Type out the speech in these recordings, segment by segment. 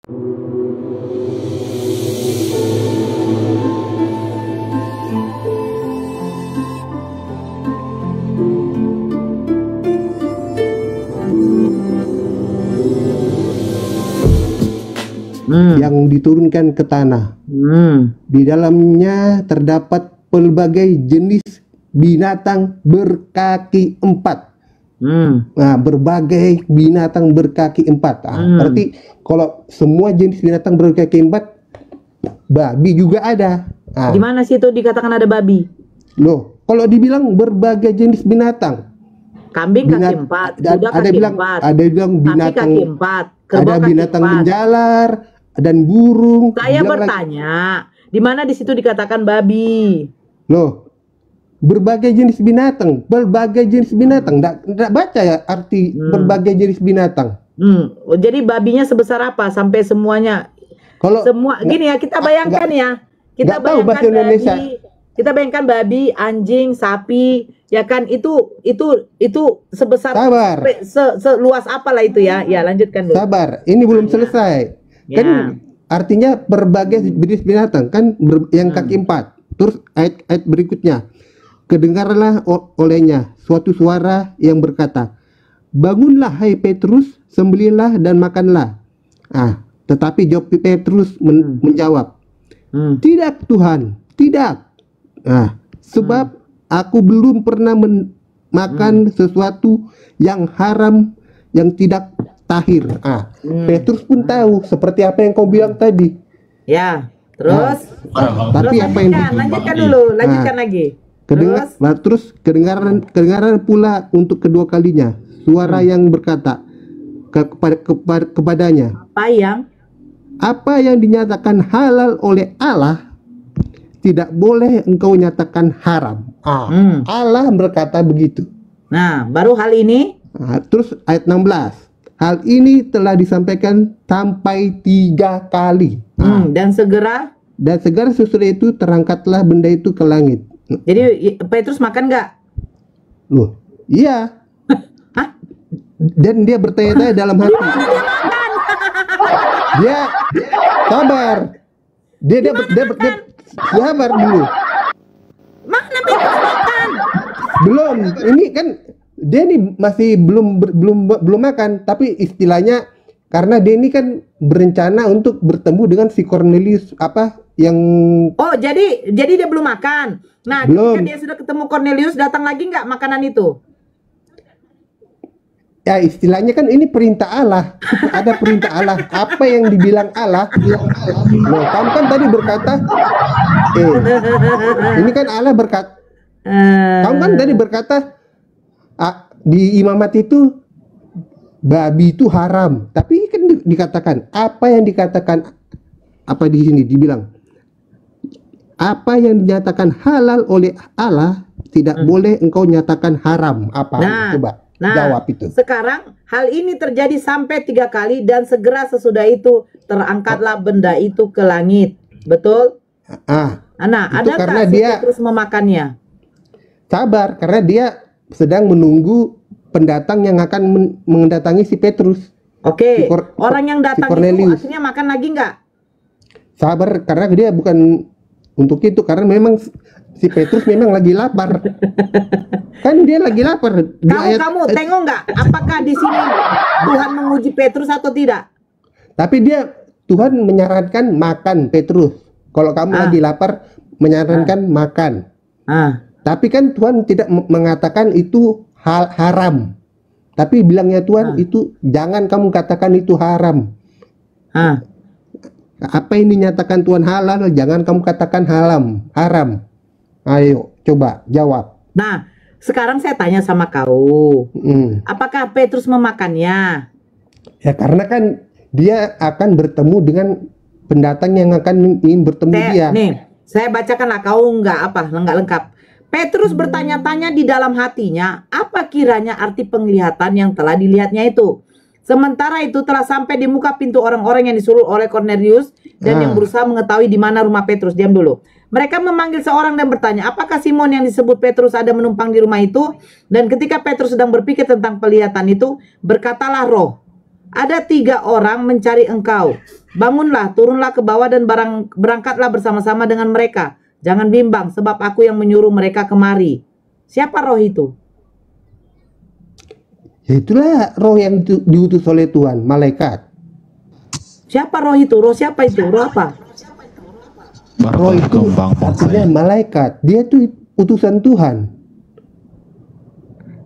Yang diturunkan ke tanah. Di dalamnya terdapat pelbagai jenis binatang berkaki 4. Nah, berbagai binatang berkaki 4. Berarti kalau semua jenis binatang berkaki 4, babi juga ada. Gimana sih itu dikatakan ada babi? Loh, kalau dibilang berbagai jenis binatang, kambing kaki 4, kuda kaki 4, ada bilang binatang kaki 4, kerbau ada kaki binatang 4. menjalar dan burung. Saya bertanya, di mana di situ dikatakan babi? Loh, berbagai jenis binatang, berbagai jenis binatang. Nggak baca ya arti berbagai jenis binatang. Jadi babinya sebesar apa sampai semuanya? Kalau semua gini ya, kita bayangkan ya. Kita bayangkan babi, kita bayangkan babi, anjing, sapi, ya kan itu sebesar seluas apalah itu ya. Ya, lanjutkan dulu. Sabar, ini belum selesai. Kan artinya berbagai jenis binatang kan yang kaki 4. Terus ayat berikutnya, kedengarlah olehnya suatu suara yang berkata, bangunlah hai Petrus, sembelihlah dan makanlah. Tetapi jawab Petrus menjawab, tidak Tuhan, tidak. Sebab aku belum pernah makan sesuatu yang haram, yang tidak tahir. Petrus pun tahu seperti apa yang kau bilang tadi. Ya, terus. Tapi terus apa yang lanjutkan dulu, lanjutkan lagi. Terus kedengaran pula untuk kedua kalinya suara yang berkata kepadanya, apa yang dinyatakan halal oleh Allah tidak boleh engkau nyatakan haram. Allah berkata begitu. Nah, baru hal ini. Terus ayat 16. Hal ini telah disampaikan sampai 3 kali. Dan segera sesudah itu terangkatlah benda itu ke langit. Jadi Petrus makan nggak? Loh, iya. Hah? Dan dia bertanya-tanya dalam hati. Dia sabar. Dia sabar dulu. Mana Petrus makan? Belum. Ini kan dia nih masih belum makan, tapi istilahnya karena dia ini kan berencana untuk bertemu dengan si Cornelius yang jadi dia belum makan. Nah, ketika dia sudah ketemu Cornelius, datang lagi nggak makanan itu? Ya, istilahnya kan ini perintah Allah. Ada perintah Allah. Apa yang dibilang Allah? Loh, kamu kan tadi berkata ini kan Allah berkata. Kamu kan tadi berkata di imamat itu babi itu haram, tapi kan dikatakan apa yang dikatakan di sini dibilang apa yang dinyatakan halal oleh Allah tidak boleh engkau nyatakan haram. Coba jawab itu. Sekarang hal ini terjadi sampai 3 kali dan segera sesudah itu terangkatlah benda itu ke langit. Betul? Ada karena dia terus memakannya. Sabar, karena dia sedang menunggu pendatang yang akan mendatangi si Petrus. Oke, orang yang datang itu akhirnya makan lagi nggak? Sabar, karena dia bukan untuk itu, karena memang si Petrus memang lagi lapar. Kan dia lagi lapar. Kamu tengok nggak? Apakah di sini Tuhan menguji Petrus atau tidak? Tapi Tuhan menyarankan makan Petrus. Kalau kamu lagi lapar, menyarankan makan. Tapi kan Tuhan tidak mengatakan itu haram. Tapi bilangnya Tuhan itu jangan kamu katakan itu haram. Apa yang dinyatakan Tuhan halal, jangan kamu katakan haram. Ayo, coba jawab. Nah, sekarang saya tanya sama kau. Apakah Petrus memakannya? Ya, karena kan dia akan bertemu dengan pendatang yang akan ingin bertemu dia. Nih, saya bacakanlah, kau nggak lengkap. Petrus bertanya-tanya di dalam hatinya, apa kiranya arti penglihatan yang telah dilihatnya itu. Sementara itu telah sampai di muka pintu orang-orang yang disuruh oleh Cornelius dan yang berusaha mengetahui di mana rumah Petrus. Diam dulu. Mereka memanggil seorang dan bertanya, apakah Simon yang disebut Petrus ada menumpang di rumah itu? Dan ketika Petrus sedang berpikir tentang penglihatan itu, berkatalah roh, ada 3 orang mencari engkau. Bangunlah, turunlah ke bawah dan berangkatlah bersama-sama dengan mereka. Jangan bimbang, sebab aku yang menyuruh mereka kemari. Siapa roh itu? Ya, itulah roh yang diutus oleh Tuhan, malaikat. Siapa roh itu? Roh siapa itu? Roh apa? Roh itu artinya malaikat. Dia tuh utusan Tuhan.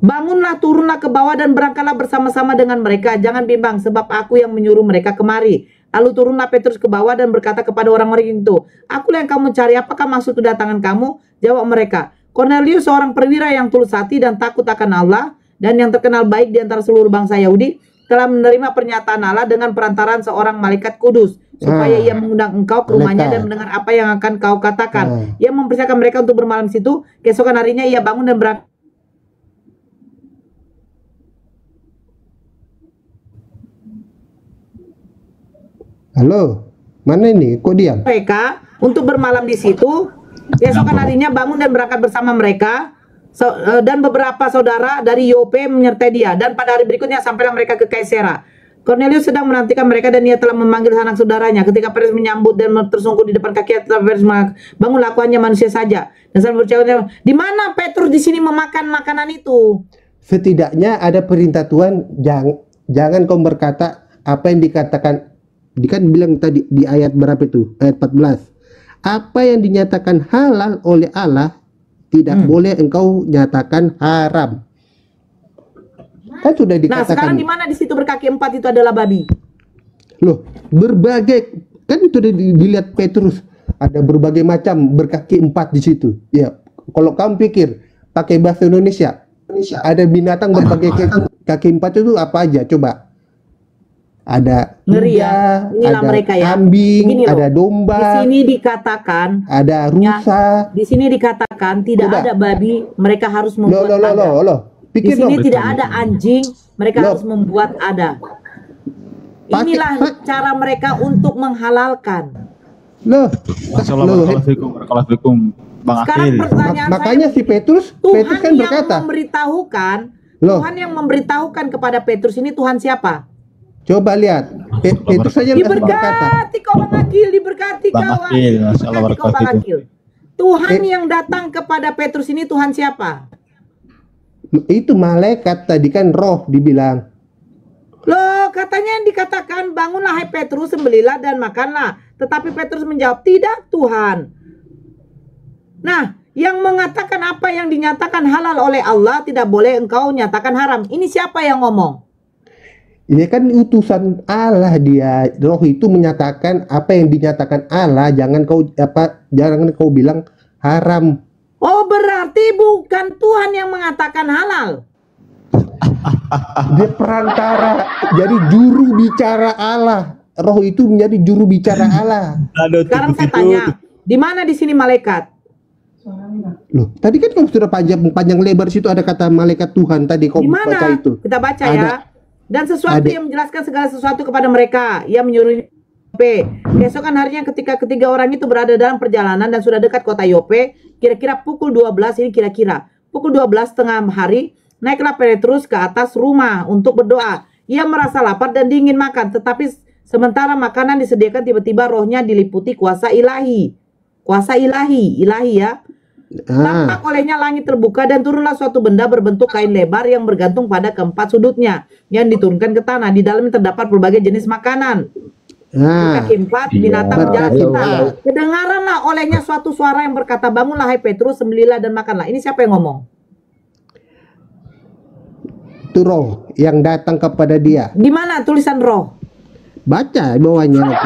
Bangunlah, turunlah ke bawah dan berangkatlah bersama-sama dengan mereka. Jangan bimbang, sebab aku yang menyuruh mereka kemari. Lalu turunlah Petrus ke bawah dan berkata kepada orang-orang itu, "Akulah yang kamu cari, apakah maksud kedatangan kamu?" Jawab mereka, "Kornelius, seorang perwira yang tulus hati dan takut akan Allah, dan yang terkenal baik di antara seluruh bangsa Yahudi, telah menerima pernyataan Allah dengan perantaraan seorang malaikat kudus, supaya ia mengundang engkau ke rumahnya dan mendengar apa yang akan kau katakan. Ia mempersiapkan mereka untuk bermalam di situ. Keesokan harinya ia bangun dan berangkat." Halo, mana ini? Kok diam? Mereka untuk bermalam di situ. Keesokan harinya bangun dan berangkat bersama mereka, dan beberapa saudara dari Yope menyertai dia. Dan pada hari berikutnya sampailah mereka ke Kaisera. Cornelius sedang menantikan mereka dan ia telah memanggil sanak saudaranya. Ketika Petrus menyambut dan tersungkur di depan kaki Petrus, "Bangunlah, aku hanya manusia saja." Dan saya bercakap, "Di mana Petrus di sini memakan makanan itu?" Setidaknya ada perintah Tuhan, jangan kau berkata apa yang dikatakan. Kan bilang tadi di ayat berapa itu? Ayat 14. Apa yang dinyatakan halal oleh Allah tidak boleh engkau nyatakan haram. Kan sudah dikatakan. Nah, sekarang di mana di situ berkaki 4 itu adalah babi? Loh, berbagai, kan itu dilihat Petrus, ada berbagai macam berkaki 4 di situ. Ya, kalau kamu pikir pakai bahasa Indonesia, ada binatang berbagai kaki 4 itu apa aja? Coba. Ada kuda, ada mereka, ya. Kambing, ada domba. Di sini dikatakan ada rusa. Di sini dikatakan tidak ada babi, mereka harus membuat ada. Di sini tidak ada anjing, mereka harus membuat ada. Inilah cara mereka untuk menghalalkan. Assalamualaikum Bang Sekarang pertanyaan makanya saya, si Petrus kan berkata, Tuhan yang memberitahukan kepada Petrus ini Tuhan siapa? Coba lihat, Petrus saja diberkati kau Bang Akil, diberkati kawan. Diberkati kau Bang Akil. Tuhan yang datang kepada Petrus ini Tuhan siapa? Itu malaikat tadi, kan roh dibilang. Loh, katanya yang dikatakan, "Bangunlah hai Petrus, sembelilah dan makanlah." Tetapi Petrus menjawab, "Tidak Tuhan." Nah, yang mengatakan apa yang dinyatakan halal oleh Allah tidak boleh engkau nyatakan haram. Ini siapa yang ngomong? Ini kan utusan Allah, dia roh itu menyatakan apa yang dinyatakan Allah, jangan kau bilang haram. Oh, berarti bukan Tuhan yang mengatakan halal. Dia perantara, jadi juru bicara Allah. Roh itu menjadi juru bicara Allah. Sekarang saya tanya, di mana di sini malaikat? Loh, tadi kan kamu sudah panjang lebar situ ada kata malaikat Tuhan tadi, kau baca itu. Kita baca ya. Dan sesuatu yang menjelaskan segala sesuatu kepada mereka. Ia menyuruh Yope. Keesokan harinya ketika ketiga orang itu berada dalam perjalanan dan sudah dekat kota Yope, kira-kira pukul 12, ini kira-kira pukul 12 tengah hari, naiklah Petrus ke atas rumah untuk berdoa. Ia merasa lapar dan dingin makan, tetapi sementara makanan disediakan, tiba-tiba rohnya diliputi kuasa ilahi. Kuasa ilahi ya. Tampak olehnya langit terbuka dan turunlah suatu benda berbentuk kain lebar yang bergantung pada keempat sudutnya yang diturunkan ke tanah. Di dalamnya terdapat berbagai jenis makanan. Kaki 4 binatang berjalan kita. Kedengaranlah olehnya suatu suara yang berkata, "Bangunlah hai Petrus, sembelilah dan makanlah." Ini siapa yang ngomong? Itu roh yang datang kepada dia. Di mana tulisan roh? Baca bawahnya.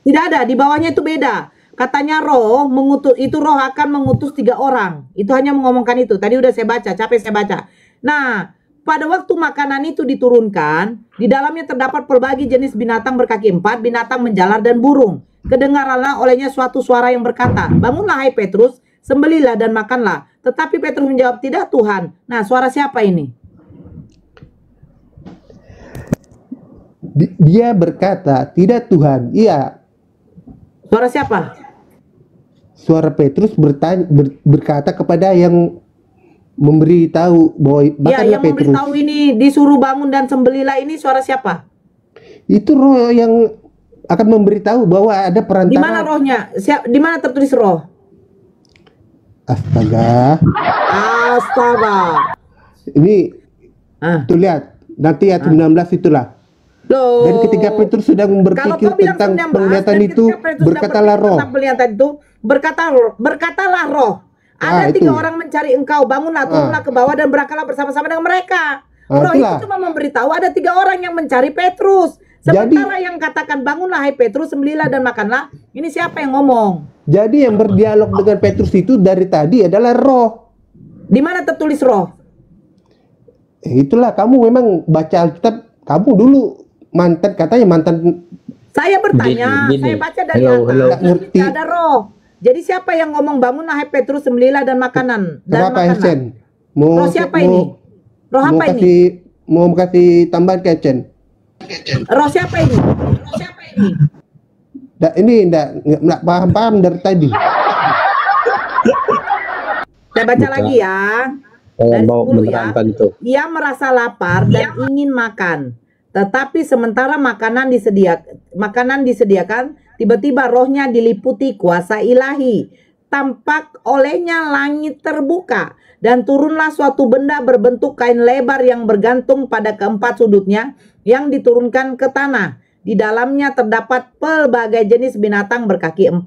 Tidak ada, di bawahnya itu beda. Katanya roh mengutus, itu roh akan mengutus 3 orang. Itu hanya mengomongkan itu. Tadi udah saya baca, capek saya baca. Nah, pada waktu makanan itu diturunkan, di dalamnya terdapat berbagai jenis binatang berkaki 4, binatang menjalar dan burung. Kedengaranlah olehnya suatu suara yang berkata, "Bangunlah hai Petrus, sembelilah dan makanlah." Tetapi Petrus menjawab, "Tidak Tuhan." Nah, suara siapa ini? Dia berkata, "Tidak Tuhan." Iya. Suara siapa? Suara Petrus berkata kepada yang memberitahu bahwa yang Petrus. memberitahu ini disuruh bangun dan sembelilah, ini suara siapa? Itu roh yang akan memberitahu bahwa ada perantara. Di mana rohnya? Di mana tertulis roh? Astaga. Astaga. Ini Ah. tuh lihat nanti ayat 19 itulah. Loh. Dan ketika Petrus sedang Kalau berpikir kau bilang tentang 19, penglihatan dan itu, ketika Petrus sedang berkatalah berpikir roh. tentang penglihatan itu, berkatalah roh. Ada itu. 3 orang mencari engkau, bangunlah, turunlah ke bawah dan berangkatlah bersama-sama dengan mereka. Roh itulah. itu cuma memberitahu ada 3 orang yang mencari Petrus. Sementara yang katakan bangunlah hai Petrus, sembelilah dan makanlah, ini siapa yang ngomong? Jadi yang berdialog dengan Petrus itu dari tadi adalah roh. Di mana tertulis roh? Itulah, kamu memang baca Alkitab, kamu dulu katanya mantan. Saya bertanya, Gini. saya baca dari Hello. atas, Nggak ngerti. tidak ada roh. Jadi siapa yang ngomong bangunlah hai Petrus, sembelilah dan makanan dan Berapa makanlah? Hesen? Roh siapa ini? Roh apa ini? Mau kasih tambahan ke Hesen? Roh siapa ini? Roh siapa ini? Ini nggak paham dari tadi. Saya baca Buka. lagi ya. Saya Dari mau 10 ya. menerangkan itu. Ia merasa lapar dan ingin makan. Tetapi sementara makanan disediakan, tiba-tiba rohnya diliputi kuasa ilahi. Tampak olehnya langit terbuka dan turunlah suatu benda berbentuk kain lebar yang bergantung pada keempat sudutnya yang diturunkan ke tanah. Di dalamnya terdapat pelbagai jenis binatang berkaki 4,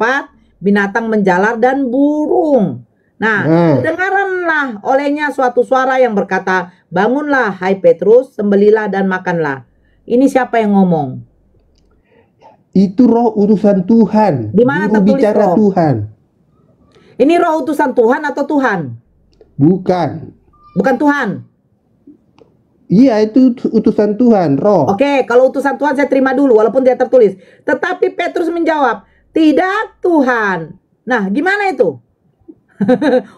binatang menjalar dan burung. Nah, kedengaranlah olehnya suatu suara yang berkata, bangunlah hai Petrus, sembelilah dan makanlah. Ini siapa yang ngomong? Itu roh utusan Tuhan. Di mana Juru tertulis bicara roh? Tuhan. Ini roh utusan Tuhan atau Tuhan? Bukan. Bukan Tuhan. Iya, itu utusan Tuhan, roh. Oke, kalau utusan Tuhan saya terima dulu walaupun tidak tertulis. Tetapi Petrus menjawab, tidak Tuhan. Nah, gimana itu?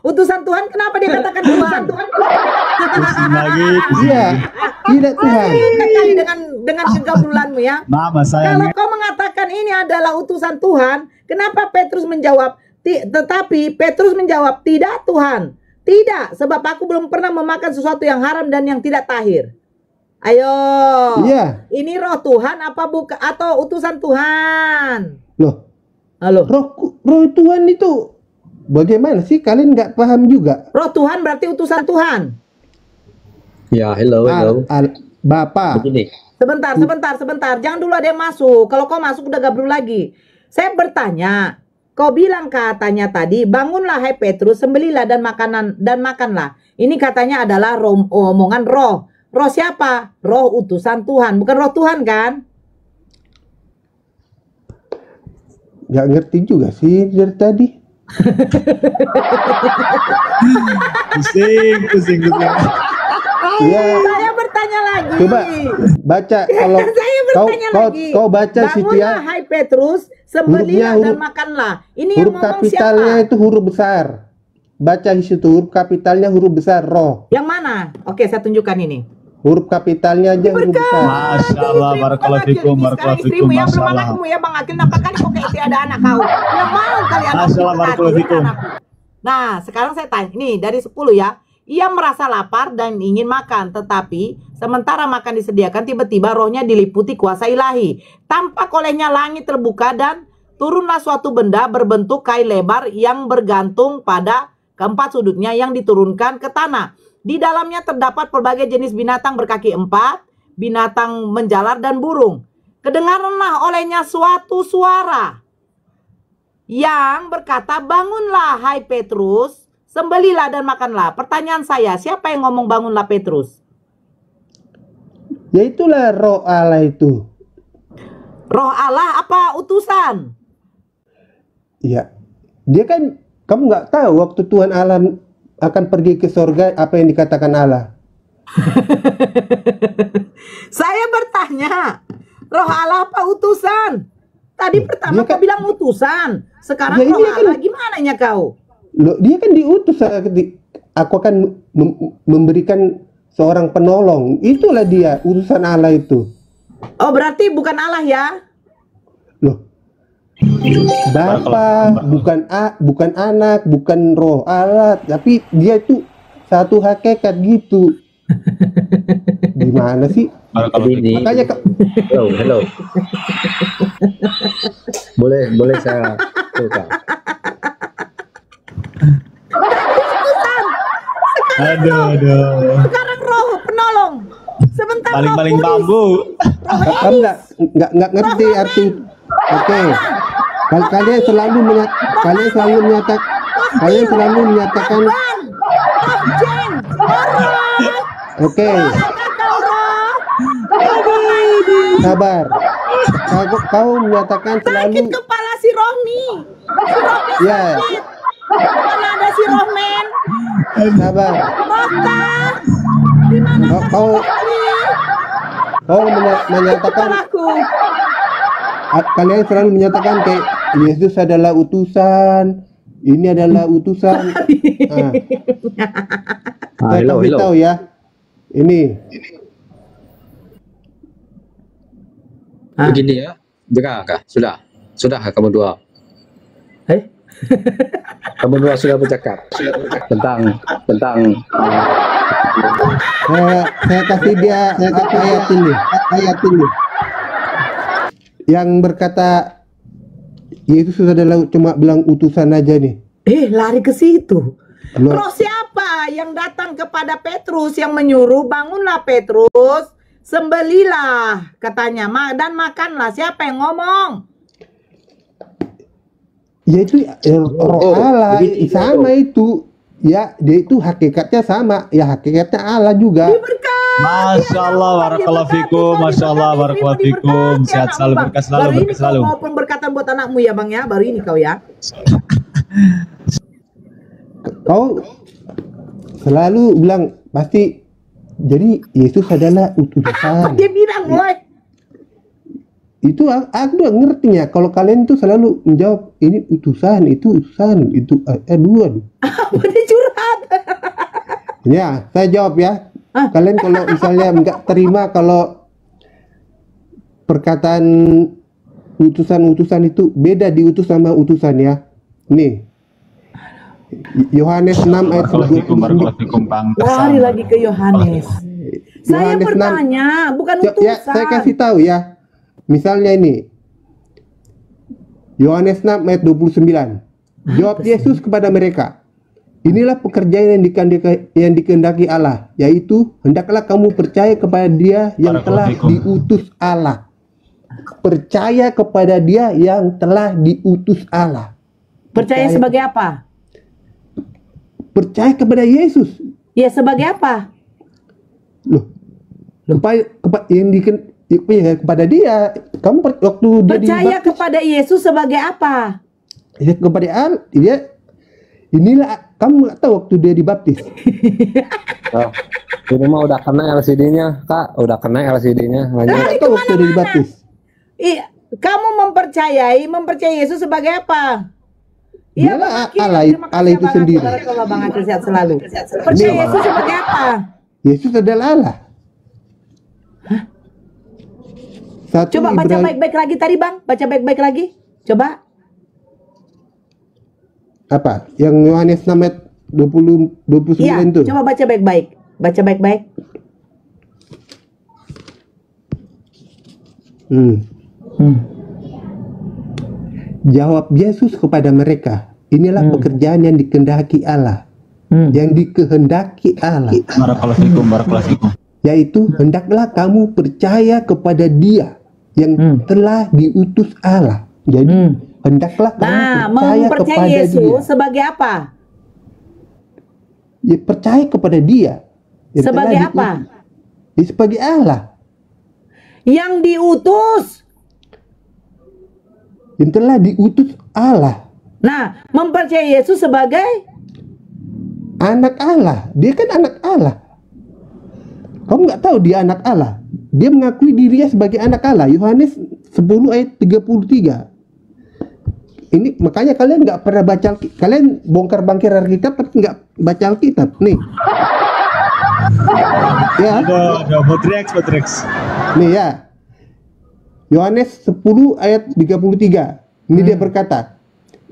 Utusan Tuhan, kenapa dia katakan Tuhan? Pusing lagi. Iya, tidak Tuhan. Kali dengan kegablulanmu ya. Mama saya. Kalau kau mengatakan ini adalah utusan Tuhan, kenapa Petrus menjawab? Tetapi Petrus menjawab, tidak Tuhan. Tidak, sebab aku belum pernah memakan sesuatu yang haram dan yang tidak tahir. Ayo. Iya. Ini roh Tuhan apa bukan atau utusan Tuhan? Loh, Halo. roh Tuhan itu bagaimana sih? Kalian nggak paham juga? Roh Tuhan berarti utusan Tuhan. Ya, hello. Bapak. Begini. Sebentar. Jangan dulu ada yang masuk. Kalau kau masuk udah gabrul lagi. Saya bertanya, kau bilang katanya tadi, bangunlah hai Petrus, sembelilah dan makanlah. Ini katanya adalah omongan roh. Roh siapa? Roh utusan Tuhan, bukan roh Tuhan kan? Nggak ngerti juga sih dari tadi. Pusing. Iya. Saya bertanya lagi. Coba baca kalau Saya bertanya lagi. kau baca situ bangunlah ya. hai Petrus, sembelilah dan makanlah. Ini yang Huruf ngomong kapitalnya siapa? itu huruf besar. Baca di situ huruf kapitalnya huruf besar, roh. Yang mana? Oke, saya tunjukkan ini. Huruf kapitalnya aja huruf besar. Masya Allah, barakallahu fikum, barakallahu fikum, ya, belum Masya Allah. anakmu ya Bang Akil, kenapa kali kok kayak tiada anak kau? Yang mau kali anak Masya Allah, barakallahu fikum. Nah, sekarang saya tanya, nih dari 10 ya. Ia merasa lapar dan ingin makan, tetapi sementara makan disediakan, tiba-tiba rohnya diliputi kuasa ilahi. Tampak olehnya langit terbuka dan turunlah suatu benda berbentuk kain lebar yang bergantung pada keempat sudutnya yang diturunkan ke tanah. Di dalamnya terdapat berbagai jenis binatang berkaki 4, binatang menjalar dan burung. Kedengaranlah olehnya suatu suara yang berkata, bangunlah hai Petrus, sembelilah dan makanlah. Pertanyaan saya, siapa yang ngomong bangunlah Petrus? Ya itulah roh Allah itu. Roh Allah apa utusan? Ya, dia kan, kamu nggak tahu waktu Tuhan Allah akan pergi ke surga apa yang dikatakan Allah. Saya bertanya, roh Allah apa utusan? Tadi pertama dia kan- kau bilang utusan, sekarang Ya, roh ini kan- Allah gimana nya kau? Loh, dia kan diutus, aku akan memberikan seorang penolong. Itulah dia utusan Allah itu. Oh, berarti bukan Allah ya? Loh, Bapa bukan anak, bukan roh Allah, tapi dia itu satu hakikat gitu. Gimana sih? Barakallahu Jadi fikum. ini, Makanya hello. boleh saya buka. Aduh. Sekarang roh penolong. Sebentar Paling-paling roh kudus. bambu. kamu nggak ngerti arti. Oke. Kalian selalu menyatakan. Roh Jen. Oke. Sabar. Kau menyatakan Sakit selalu. kepala si Rohmi. Si Rohmi Ya. sakit. Mana ada si Rohmen? Sabar. Rohta. Di mana Kau menyatakan. kepalaku? Kalian selalu menyatakan kayak Yesus adalah utusan, ini adalah utusan. Saya Hello. kasih tahu ya, ini Begini ya. Dengar kah? Sudah kamu dua. Kamu dua sudah bercakap tentang saya kasih dia ayat ini yang berkata Yesus adalah cuma bilang utusan aja nih. Lari ke situ. Loh. Roh siapa yang datang kepada Petrus yang menyuruh bangunlah Petrus, sembelilah katanya, dan makanlah. Siapa yang ngomong? Ya itu roh Allah begitu. sama itu. Ya dia itu hakikatnya sama. Ya hakikatnya Allah juga. Diberkati. Masya Allah, barakallahu fikum. Masya Allah, barakallahu fikum. Sehat selalu, berkah selalu, Baru ini berkah selalu. kau mau pemberkatan buat anakmu ya bang ya. Baru ini kau ya. Kau selalu bilang pasti. Jadi Yesus adalah Apa utusan. dia bilang, woi? Itu aku udah ngertinya. Kalau kalian tuh selalu menjawab ini utusan, itu utusan, itu dua. Apa dia curhat? Ya, saya jawab ya. Kalian kalau misalnya nggak terima kalau perkataan utusan-utusan itu beda diutus sama utusan ya. Nih. Yohanes 6 ayat Barakallahu fikum, 29. barakallahu fikum, Bang. Lari lagi ke Yohanes. Saya Yohanes 6. bertanya, bukan Ya, utusan. saya kasih tahu ya. Misalnya ini. Yohanes 6 ayat 29. Jawab Yesus kepada mereka. Inilah pekerjaan yang dikehendaki Allah, yaitu hendaklah kamu percaya kepada Dia yang telah diutus Allah. Percaya kepada Dia yang telah diutus Allah. Percaya sebagai apa? Percaya kepada Yesus. Ya sebagai apa? Loh. Kepada Dia. Kamu waktu dia Percaya dibaptis, kepada Yesus sebagai apa? ya kepada Allah. Inilah kamu nggak tahu waktu dia dibaptis. Oh, ini mah udah kena LCD-nya, Kak. Udah kena LCD-nya. Lanjut. Nggak tahu waktu dia dibaptis. Kamu mempercayai Yesus sebagai apa? Iya, Dialah Bang Akil. Allah, Terima kasih, Allah itu Bang sendiri. Akil. Barakallah, Bang Akil, sehat selalu. Percaya Yesus sebagai apa? Yesus adalah Allah. Satu Coba baca Ibrani- baik-baik lagi tadi, Bang. Baca baik-baik lagi. Coba. apa? Yang Yohanes 6 ayat 29 Iya, itu. coba baca baik-baik. Baca baik-baik. Jawab Yesus kepada mereka, inilah pekerjaan yang dikehendaki Allah. Yang dikehendaki Allah, Barakallahu fikum, barakallahu fikum. yaitu hendaklah kamu percaya kepada Dia yang telah diutus Allah. Jadi hendaklah kamu Nah, percaya mempercayai kepada Yesus Dia. sebagai apa? Ya, percaya kepada Dia. Yang Sebagai telah apa? Ya, sebagai Allah. Yang diutus. Yang telah diutus Allah. Nah, mempercayai Yesus sebagai Anak Allah. Dia kan anak Allah. Kamu nggak tahu dia anak Allah. Dia mengakui dirinya sebagai anak Allah. Yohanes 10 ayat 33. Ini makanya kalian nggak pernah baca, kalian bongkar-bangkir Alkitab tapi nggak baca Alkitab. Nih. Ya, Ada Botrix. nih ya. Yohanes 10 ayat 33. Ini dia berkata,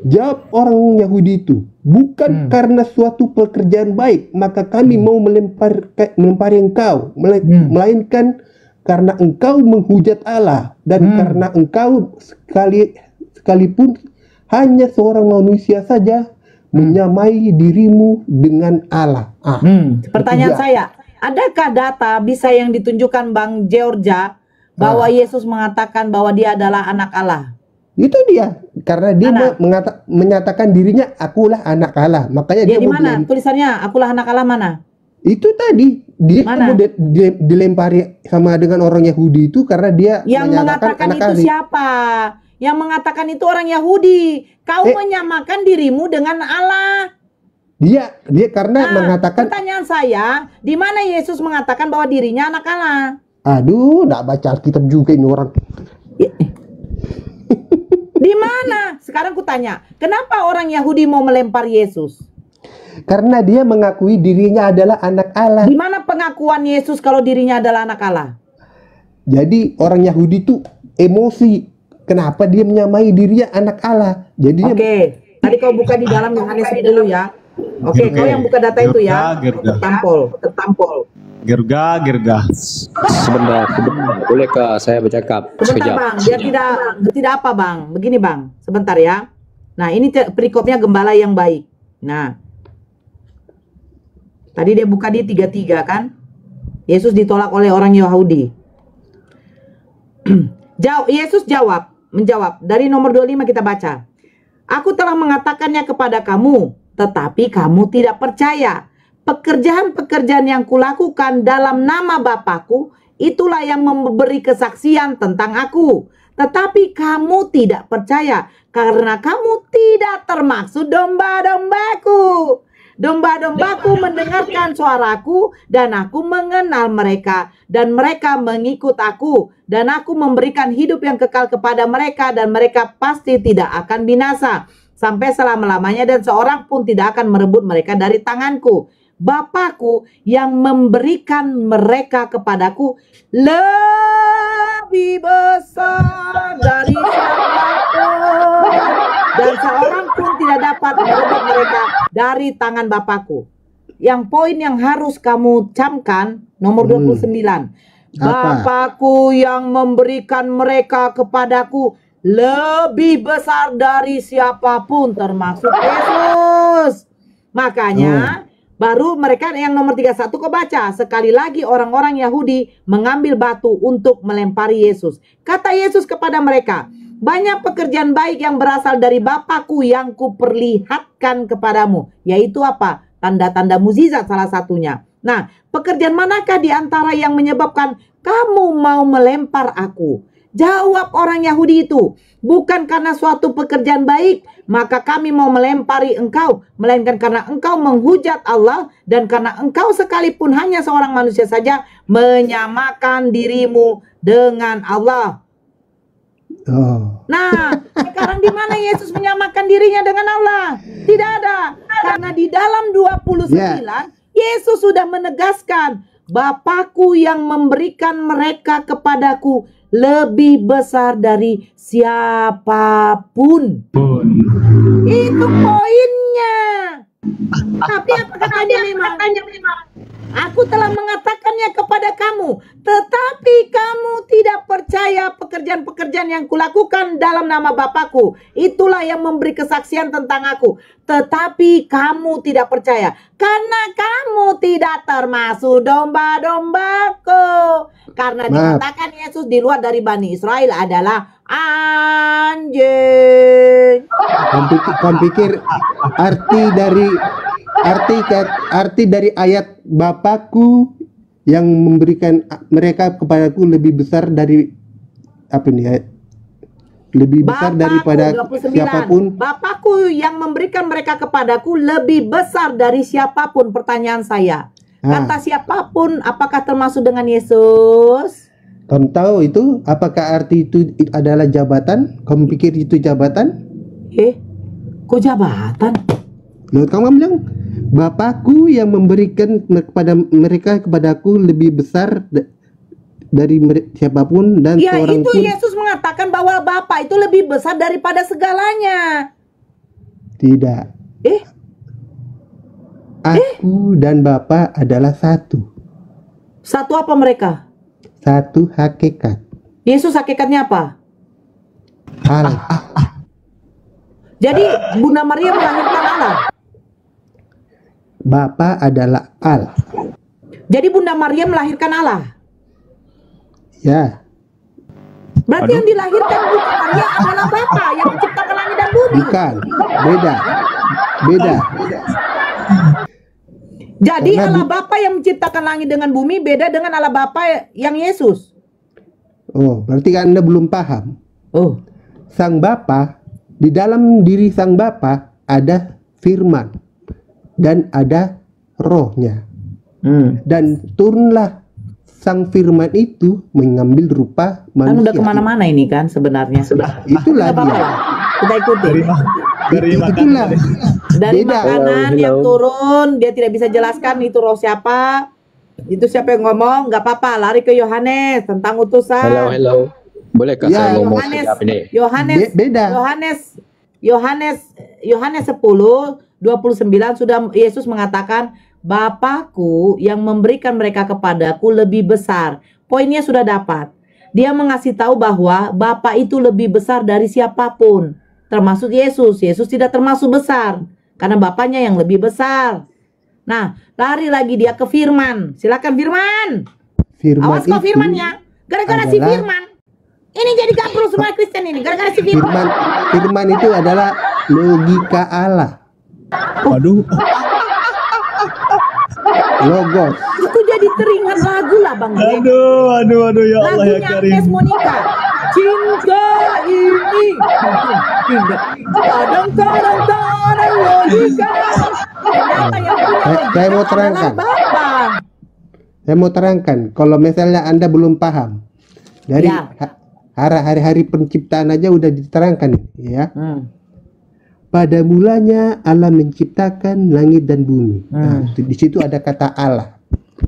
Jawab orang Yahudi itu, bukan karena suatu pekerjaan baik maka kami mau melempari engkau, melainkan karena engkau menghujat Allah dan karena engkau sekalipun hanya seorang manusia saja menyamai dirimu dengan Allah. Pertanyaan saya, adakah data bisa yang ditunjukkan Bang Georgia bahwa Yesus mengatakan bahwa dia adalah anak Allah? Itu dia, karena dia menyatakan dirinya akulah anak Allah. Makanya dia di mana tulisannya akulah anak Allah mana? Itu tadi dia dilempari sama dengan orang Yahudi itu karena dia yang mengatakan itu Ali. Siapa? Yang mengatakan itu orang Yahudi. Kau menyamakan dirimu dengan Allah. Dia karena mengatakan. Pertanyaan saya, di mana Yesus mengatakan bahwa dirinya anak Allah? Aduh, enggak baca Alkitab juga ini orang. Di mana? Sekarang kutanya, kenapa orang Yahudi mau melempar Yesus? Karena dia mengakui dirinya adalah anak Allah. Di mana pengakuan Yesus kalau dirinya adalah anak Allah? Jadi orang Yahudi itu emosi. Kenapa dia menyamai dirinya anak Allah? Jadi tadi kau buka di dalam Yohanes dulu ya. Kau yang buka data itu ya. Tertampol. Gerga. Sebentar. Bolehkah saya bercakap Sebentar sekejap? Bang, dia tidak apa Bang. Begini Bang, sebentar ya. Nah ini perikopnya gembala yang baik. Nah, tadi dia buka di 33 kan. Yesus ditolak oleh orang Yahudi. Yesus menjawab dari nomor 25 kita baca. Aku telah mengatakannya kepada kamu, tetapi kamu tidak percaya. Pekerjaan-pekerjaan yang kulakukan dalam nama Bapakku, itulah yang memberi kesaksian tentang aku. Tetapi kamu tidak percaya, karena kamu tidak termaksud domba-dombaku. Domba-dombaku mendengarkan suaraku, dan aku mengenal mereka, dan mereka mengikut aku. Dan aku memberikan hidup yang kekal kepada mereka, dan mereka pasti tidak akan binasa sampai selama-lamanya, dan seorang pun tidak akan merebut mereka dari tanganku. Bapakku yang memberikan mereka kepadaku lebih besar dari siapapun, dan seorang pun tidak dapat merebut mereka dari tangan Bapakku. Yang poin yang harus kamu camkan nomor 29. Bapakku yang memberikan mereka kepadaku lebih besar dari siapapun, termasuk Yesus. Makanya baru mereka yang nomor 31 kau baca. Sekali lagi orang-orang Yahudi mengambil batu untuk melempari Yesus. Kata Yesus kepada mereka, banyak pekerjaan baik yang berasal dari Bapakku yang kuperlihatkan kepadamu. Yaitu apa? Tanda-tanda mukjizat salah satunya. Nah, pekerjaan manakah di antara yang menyebabkan kamu mau melempar aku? Jawab orang Yahudi itu, bukan karena suatu pekerjaan baik, maka kami mau melempari engkau, melainkan karena engkau menghujat Allah, dan karena engkau sekalipun hanya seorang manusia saja, menyamakan dirimu dengan Allah. Nah, sekarang di mana Yesus menyamakan dirinya dengan Allah? Tidak ada. Karena di dalam 29, Yesus sudah menegaskan, Bapakku yang memberikan mereka kepadaku lebih besar dari siapapun. Itu poinnya. Tapi apa katanya memang? Aku telah mengatakannya kepada kamu, tetapi kamu tidak percaya pekerjaan-pekerjaan yang kulakukan dalam nama Bapakku. Itulah yang memberi kesaksian tentang aku. Tetapi kamu tidak percaya, karena kamu tidak termasuk domba-dombaku. Karena dikatakan Yesus di luar dari Bani Israel adalah anjing. Kamu pikir arti dari ayat Bapakku yang memberikan mereka kepadaku lebih besar dari apa nih ya? Lebih besar daripada 29. siapapun. Bapakku yang memberikan mereka kepadaku lebih besar dari siapapun. Pertanyaan saya, kata siapapun apakah termasuk dengan Yesus? Kamu tahu itu apakah arti itu adalah jabatan? Kamu pikir itu jabatan? Kok jabatan? Lalu kamu bilang Bapakku yang memberikan kepada mereka kepadaku lebih besar dari siapapun, dan ya seorang itu pun. Yesus mengatakan bahwa Bapa itu lebih besar daripada segalanya. Tidak. Eh, Aku dan Bapa adalah satu. satu apa mereka? Satu hakikat. Yesus hakikatnya apa? Allah. Jadi Bunda Maria melahirkan Allah. Bapa adalah Allah. Jadi Bunda Maria melahirkan Allah. Ya. Berarti yang dilahirkan Bunda Maria adalah Bapa yang menciptakan langit dan bumi. Bukan. Beda. Beda. Jadi Karena Allah Bapa yang menciptakan langit dengan bumi beda dengan Allah Bapa yang Yesus. Oh, berarti Anda belum paham. Oh, Sang Bapa, di dalam diri Sang Bapa ada firman dan ada rohnya. Dan turunlah Sang firman itu mengambil rupa kan udah manusia. kemana-mana ini kan sebenarnya. Itulah Nggak apa-apa dia. lah. Kita ikuti. Dari makan Itulah. Dari Beda. makanan Hello, yang hello. turun, dia tidak bisa jelaskan itu roh siapa. Itu siapa yang ngomong, nggak apa-apa. Lari ke Yohanes tentang utusan. Hello. Bolehkah Ya, saya ngomong Yohanes, sekejap ini? Beda. Yohanes 10:29 sudah Yesus mengatakan, Bapakku yang memberikan mereka kepadaku lebih besar. Poinnya sudah dapat. Dia mengasih tahu bahwa Bapa itu lebih besar dari siapapun, termasuk Yesus. Yesus tidak termasuk besar karena Bapaknya yang lebih besar. Nah, lari lagi dia ke Firman. Silakan Firman. Firman Awas kok itu Firmannya. Gara-gara si adalah- Firman. Ini jadi gabrus semua Kristen ini. Gara-gara si Firman. firman itu adalah logika Allah. Waduh. Logos. Itu jadi teringat lagu lah Bang Greg. Aduh ya Allah ya Lagunya Karim. Agnes Monica. Cinta ini kadang-kadang logika. Ternyata yang punya Saya mau logika terangkan. adalah Bapa. Saya mau terangkan, kalau misalnya Anda belum paham dari Ya. hari-hari penciptaan aja udah diterangkan, ya. Pada mulanya Allah menciptakan langit dan bumi. Nah, di situ ada kata Allah.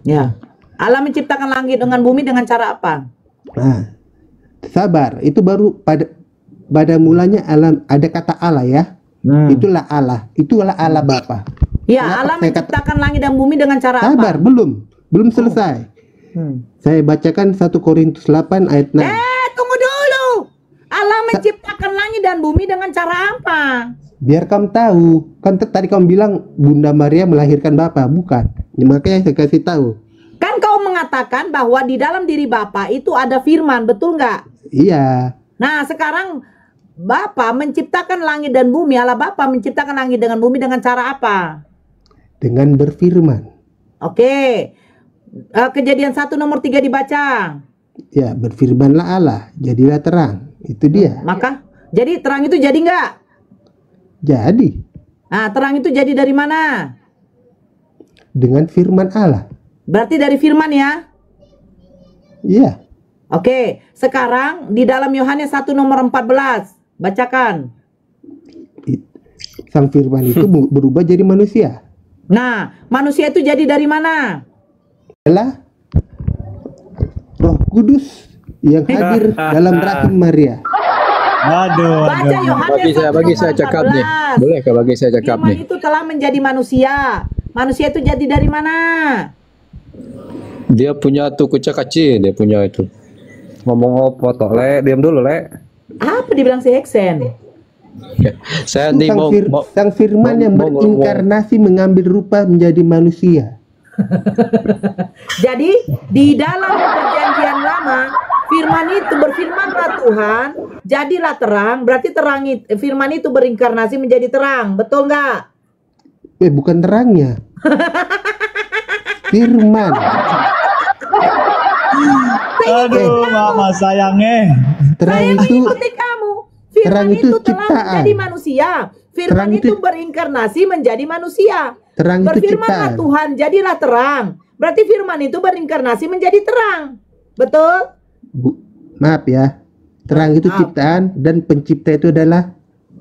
Ya. Allah menciptakan langit dengan bumi dengan cara apa? Nah, sabar, itu baru pada mulanya Allah, ada kata Allah ya. Itulah Allah Bapa. Ya, Kenapa Allah saya menciptakan langit dan bumi dengan cara Sabar, apa? belum selesai. Saya bacakan 1 Korintus 8 ayat 6. Tunggu dulu. Allah menciptakan langit dan bumi dengan cara apa? Biar kamu tahu, kan tadi kamu bilang Bunda Maria melahirkan Bapa, bukan? Ya, makanya saya kasih tahu. Kan kau mengatakan bahwa di dalam diri Bapa itu ada firman, betul nggak? Iya, Nah, sekarang Bapa menciptakan langit dan bumi, Allah Bapa menciptakan langit dengan bumi dengan cara apa? dengan berfirman. Oke. Kejadian 1 nomor 3 dibaca. Ya, berfirmanlah Allah, jadilah terang. Itu dia. Maka, jadi terang itu jadi nggak? Jadi, Nah, terang itu jadi dari mana? dengan firman Allah. Berarti dari firman ya? Iya, Oke, sekarang di dalam Yohanes 1 nomor 14. Bacakan. sang firman itu berubah jadi manusia. Nah, manusia itu jadi dari mana? Adalah Roh Kudus yang hadir dalam rahim Maria. Aduh. Baca Yohanes 1 Bagi saya nomor cakap nih. 14. Bolehkah bagi saya cakap Firman nih? itu telah menjadi manusia. Manusia itu jadi dari mana? Dia punya tuh kucak kecil, dia punya itu. Ngomong apa toh, Le? Diam dulu, Le. Apa dibilang si Heksen? Saya nih mau Sang firman yang mau- berinkarnasi mengambil rupa menjadi manusia. Jadi di dalam perjanjian lama firman itu berfirmanlah Tuhan, jadilah terang. Berarti firman itu berinkarnasi menjadi terang, betul nggak? Bukan terangnya. Firman. Aduh, mama sayangnya. Terang Saya itu mengikuti kamu. Firman terang itu itu telah ciptaan. menjadi manusia. Firman Terang itu itu- berinkarnasi menjadi manusia. terang itu Berfirmanlah ciptaan. Tuhan, jadilah terang. Berarti firman itu berinkarnasi menjadi terang. Betul? Maaf ya. Terang itu Maaf. ciptaan dan pencipta itu adalah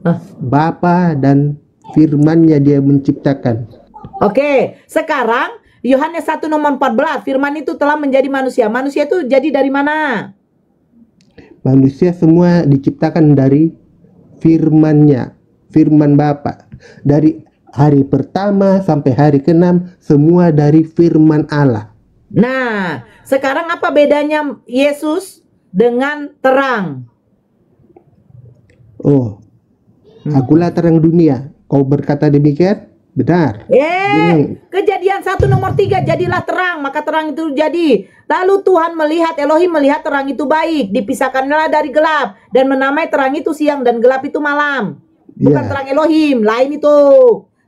Hah? Bapa dan firman-Nya dia menciptakan. Oke, sekarang Yohanes 1 nomor 14, firman itu telah menjadi manusia. Manusia itu jadi dari mana? Manusia semua diciptakan dari firman-Nya. firman Bapa. Dari hari pertama sampai hari ke-6 semua dari firman Allah. Nah, sekarang apa bedanya Yesus dengan terang? Oh, akulah terang dunia. Kau berkata demikian? Benar. Kejadian 1 nomor 3, jadilah terang, maka terang itu jadi. Lalu Tuhan melihat, Elohim melihat terang itu baik, dipisahkanlah dari gelap, dan menamai terang itu siang dan gelap itu malam. Bukan terang Elohim, lain itu.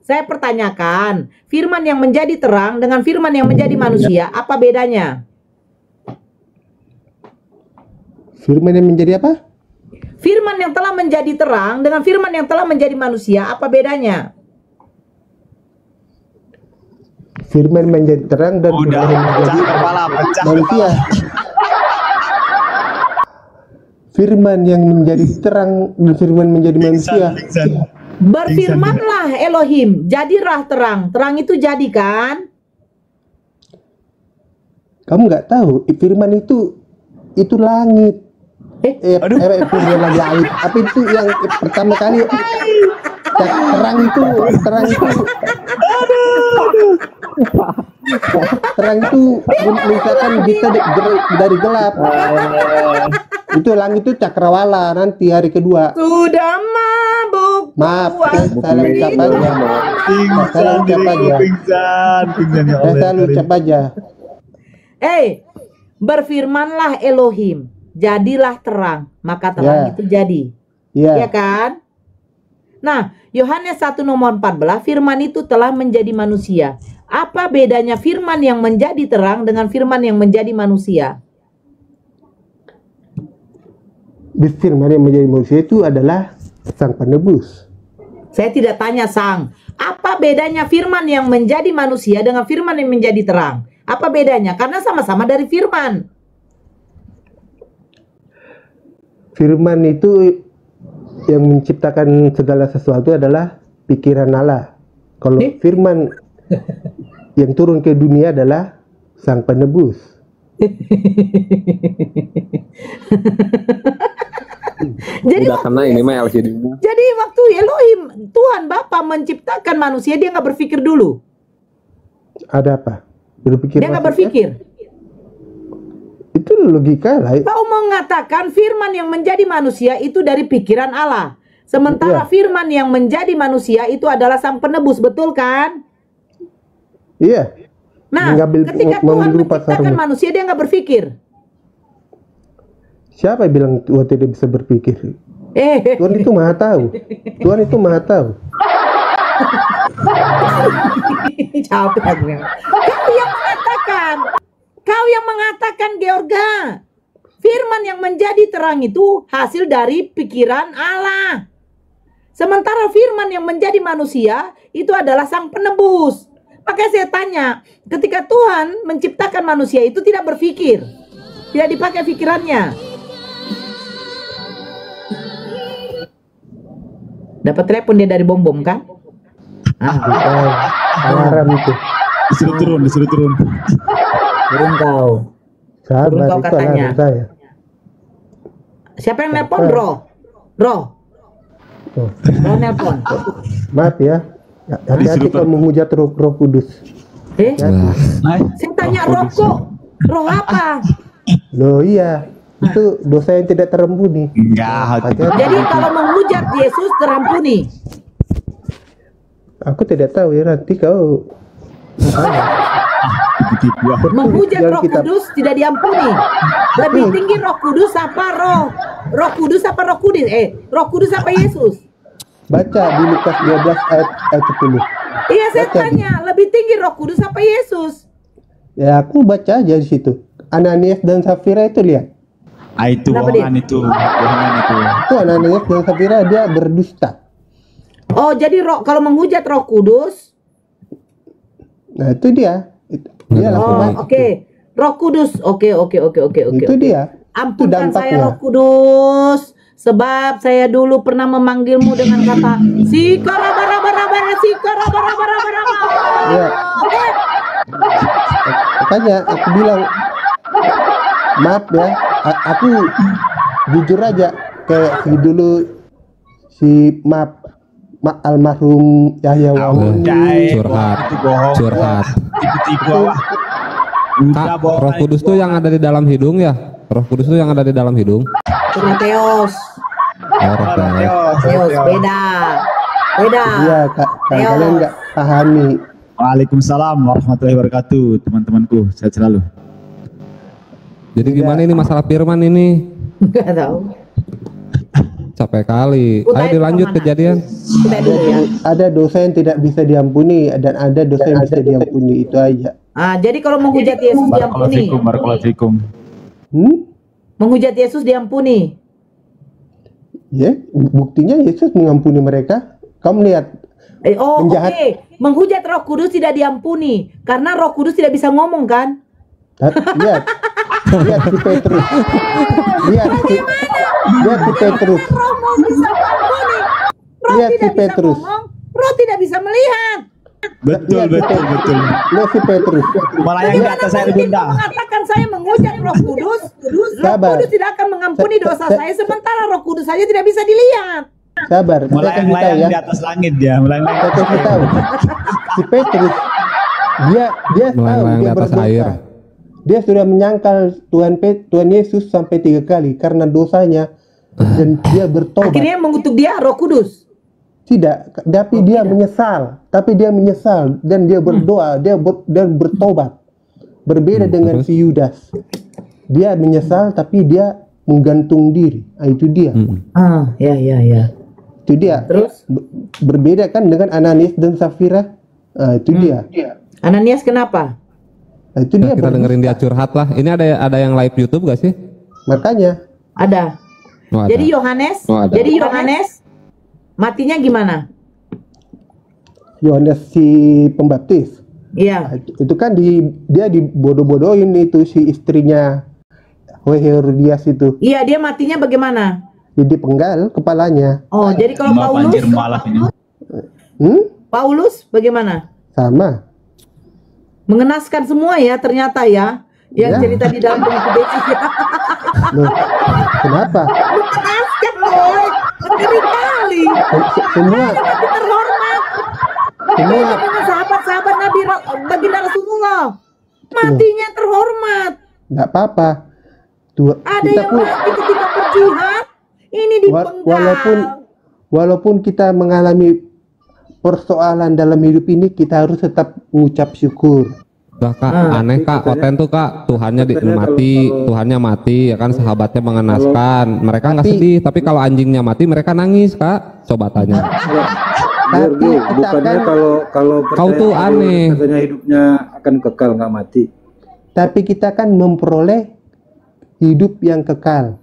Saya pertanyakan, firman yang menjadi terang dengan firman yang menjadi manusia, apa bedanya? Firman yang menjadi apa? Firman yang telah menjadi terang dengan firman yang telah menjadi manusia, apa bedanya? Firman menjadi terang dan Udah, firman menjadi pecah manusia. Firman yang menjadi terang dan firman menjadi manusia. Berfirmanlah Elohim, jadilah terang. Terang itu jadi kan? Kamu nggak tahu, firman itu langit. Firman langit. Apa itu yang pertama kali? Terang itu. Terang itu misalkan kita dari gelap. Itu langit itu cakrawala nanti hari kedua. Sudah mabuk. Maaf, saya ucap aja. Saya ucap aja. Saya ucap aja. Berfirmanlah Elohim, jadilah terang, maka terang itu jadi. Ya kan? Nah, Yohanes 1 nomor 14, firman itu telah menjadi manusia. Apa bedanya firman yang menjadi terang dengan firman yang menjadi manusia? Firman yang menjadi manusia itu adalah sang penebus. Saya tidak tanya sang. Apa bedanya firman yang menjadi manusia dengan firman yang menjadi terang? Apa bedanya? Karena sama-sama dari firman. Firman itu yang menciptakan segala sesuatu adalah pikiran Allah. Kalau firman yang turun ke dunia adalah sang penebus. Jadi udah kena ini mah LCD-nya. Jadi waktu Elohim, Tuhan Bapa menciptakan manusia, dia nggak berpikir dulu. Ada apa? Berpikir? Dia nggak berpikir. Itu logika lah. Kau mengatakan firman yang menjadi manusia itu dari pikiran Allah. Sementara firman yang menjadi manusia itu adalah sang penebus, betul kan? Iya. Nah, ketika Tuhan menciptakan manusia, dia nggak berpikir. Siapa yang bilang Tuhan tidak bisa berpikir? Tuhan itu maha tahu. Tuhan itu maha tahu. Kau yang mengatakan Georga, firman yang menjadi terang itu hasil dari pikiran Allah. Sementara firman yang menjadi manusia itu adalah sang penebus. Makanya saya tanya, ketika Tuhan menciptakan manusia itu tidak berpikir, tidak dipakai pikirannya. Dapat telepon dia dari bom-bom kan? Alarm itu. Disuruh turun. Turun kau. Sabar, kau itu katanya. alarm saya. Siapa yang nelpon? Roh nelpon. Maaf ya. Hati-hati kalau menghujat Roh Kudus. Saya tanya roh kok. Roh apa? Loh iya. Itu dosa yang tidak terampuni. Enggak. Jadi kalau menghujat Yesus terampuni. Aku tidak tahu ya, nanti kau menghujat Roh Kudus tidak diampuni. Lebih tinggi Roh Kudus apa Roh Kudus apa Roh Kudus? Roh Kudus apa Yesus? Baca di Lukas 12 ayat 10. Iya, saya tanya, lebih tinggi Roh Kudus apa Yesus? Ya aku baca aja di situ. Ananias dan Safira itu lihat. Itu bohongan itu. Itu Ananias dan Safira dia berdusta. Oh, jadi kalau menghujat Roh Kudus. Nah, itu dia. Dia langsung mati. Oke. Roh Kudus. Oke. Itu dia. Ampunkan itu saya Roh Kudus, sebab saya dulu pernah memanggilmu dengan kata sikarabarabarabara. Ya. Makanya aku bilang maaf ya, aku jujur aja kayak si dulu si maaf almarhum Yahya Wawan. Curhat. Itu bohong. Curhat. Tipu-tipu. Kak, Roh Kudus tuh yang ada di dalam hidung ya? Roh Kudus tuh yang ada di dalam hidung. Timoteus. Teos beda. Iya, Kak. Kalian nggak pahami. Waalaikumsalam warahmatullahi wabarakatuh, teman-temanku. Sehat selalu. Jadi gimana ini masalah firman ini? Enggak tahu. Capek kali. Ayo dilanjut kejadian. Kita dulu ya. Ada dosa yang tidak bisa diampuni dan ada dosa yang bisa diampuni, itu aja. Jadi kalau menghujat Yesus diampuni. Barakallahu fikum. Menghujat Yesus diampuni. Ya, buktinya Yesus mengampuni mereka. Kamu lihat. Oke. Menghujat Roh Kudus tidak diampuni karena Roh Kudus tidak bisa ngomong kan? Lihat si Petrus. Lihat si Petrus. Roh mau bisa mengampuni. Roh Lihat si tidak bisa Petrus. ngomong. Roh tidak bisa melihat. Betul. Lihat si Petrus. Malah yang di atas saya Mungkin bunda. mengatakan saya menghujat Roh Kudus. Roh Sabar. Kudus tidak akan mengampuni dosa saya sementara Roh Kudus saja tidak bisa dilihat. Sabar, saya kasih tahu Melayang ya. di atas langit dia. Saya kasih tahu. Si Petrus, dia tahu Melayang di dia atas berdosa. air. Dia sudah menyangkal Tuhan Yesus sampai 3 kali karena dosanya dan dia bertobat. Akhirnya mengutuk dia Roh Kudus. Tidak, tapi dia menyesal. Dan dia berdoa, dan bertobat. Berbeda dengan si Yudas. Dia menyesal tapi dia menggantung diri. Itu dia. Ya. Itu dia. Terus Berbeda kan dengan Ananias dan Safira. Itu dia. Ananias kenapa? Itu dia. Kita dengerin dia curhat lah. Ini ada yang live YouTube gak sih? Makanya Ada. Oh, ada. Jadi Yohanes matinya gimana? Yohanes si Pembaptis. Iya. Itu kan dia dibodoh-bodohin itu si istrinya Herodias itu. Iya, dia matinya bagaimana? Jadi penggal kepalanya. Jadi kalau Paulus, Paulus bagaimana? Sama. Mengenaskan semua ya ternyata ya. Yang cerita di dalam buku Yesus ya. Loh, kenapa? Mengenaskan loh. Ngeri kali. Semua Terhormat. Dengan sahabat-sahabat Nabi baginda Rasulullah. Matinya terhormat. nggak apa-apa. Ada yang mati ketika berjihad. Ini dipenggal. Walaupun kita mengalami persoalan dalam hidup ini, kita harus tetap mengucap syukur. Kak, aneh Kak, Oten tuh Kak, Tuhannya Tuhannya mati, ya kan, sahabatnya mengenaskan. Mereka nggak sedih, tapi kalau anjingnya mati mereka nangis Kak. Coba tanya. Tapi bukannya kalau kau tuh aneh. katanya hidupnya akan kekal nggak mati. Tapi kita kan memperoleh hidup yang kekal.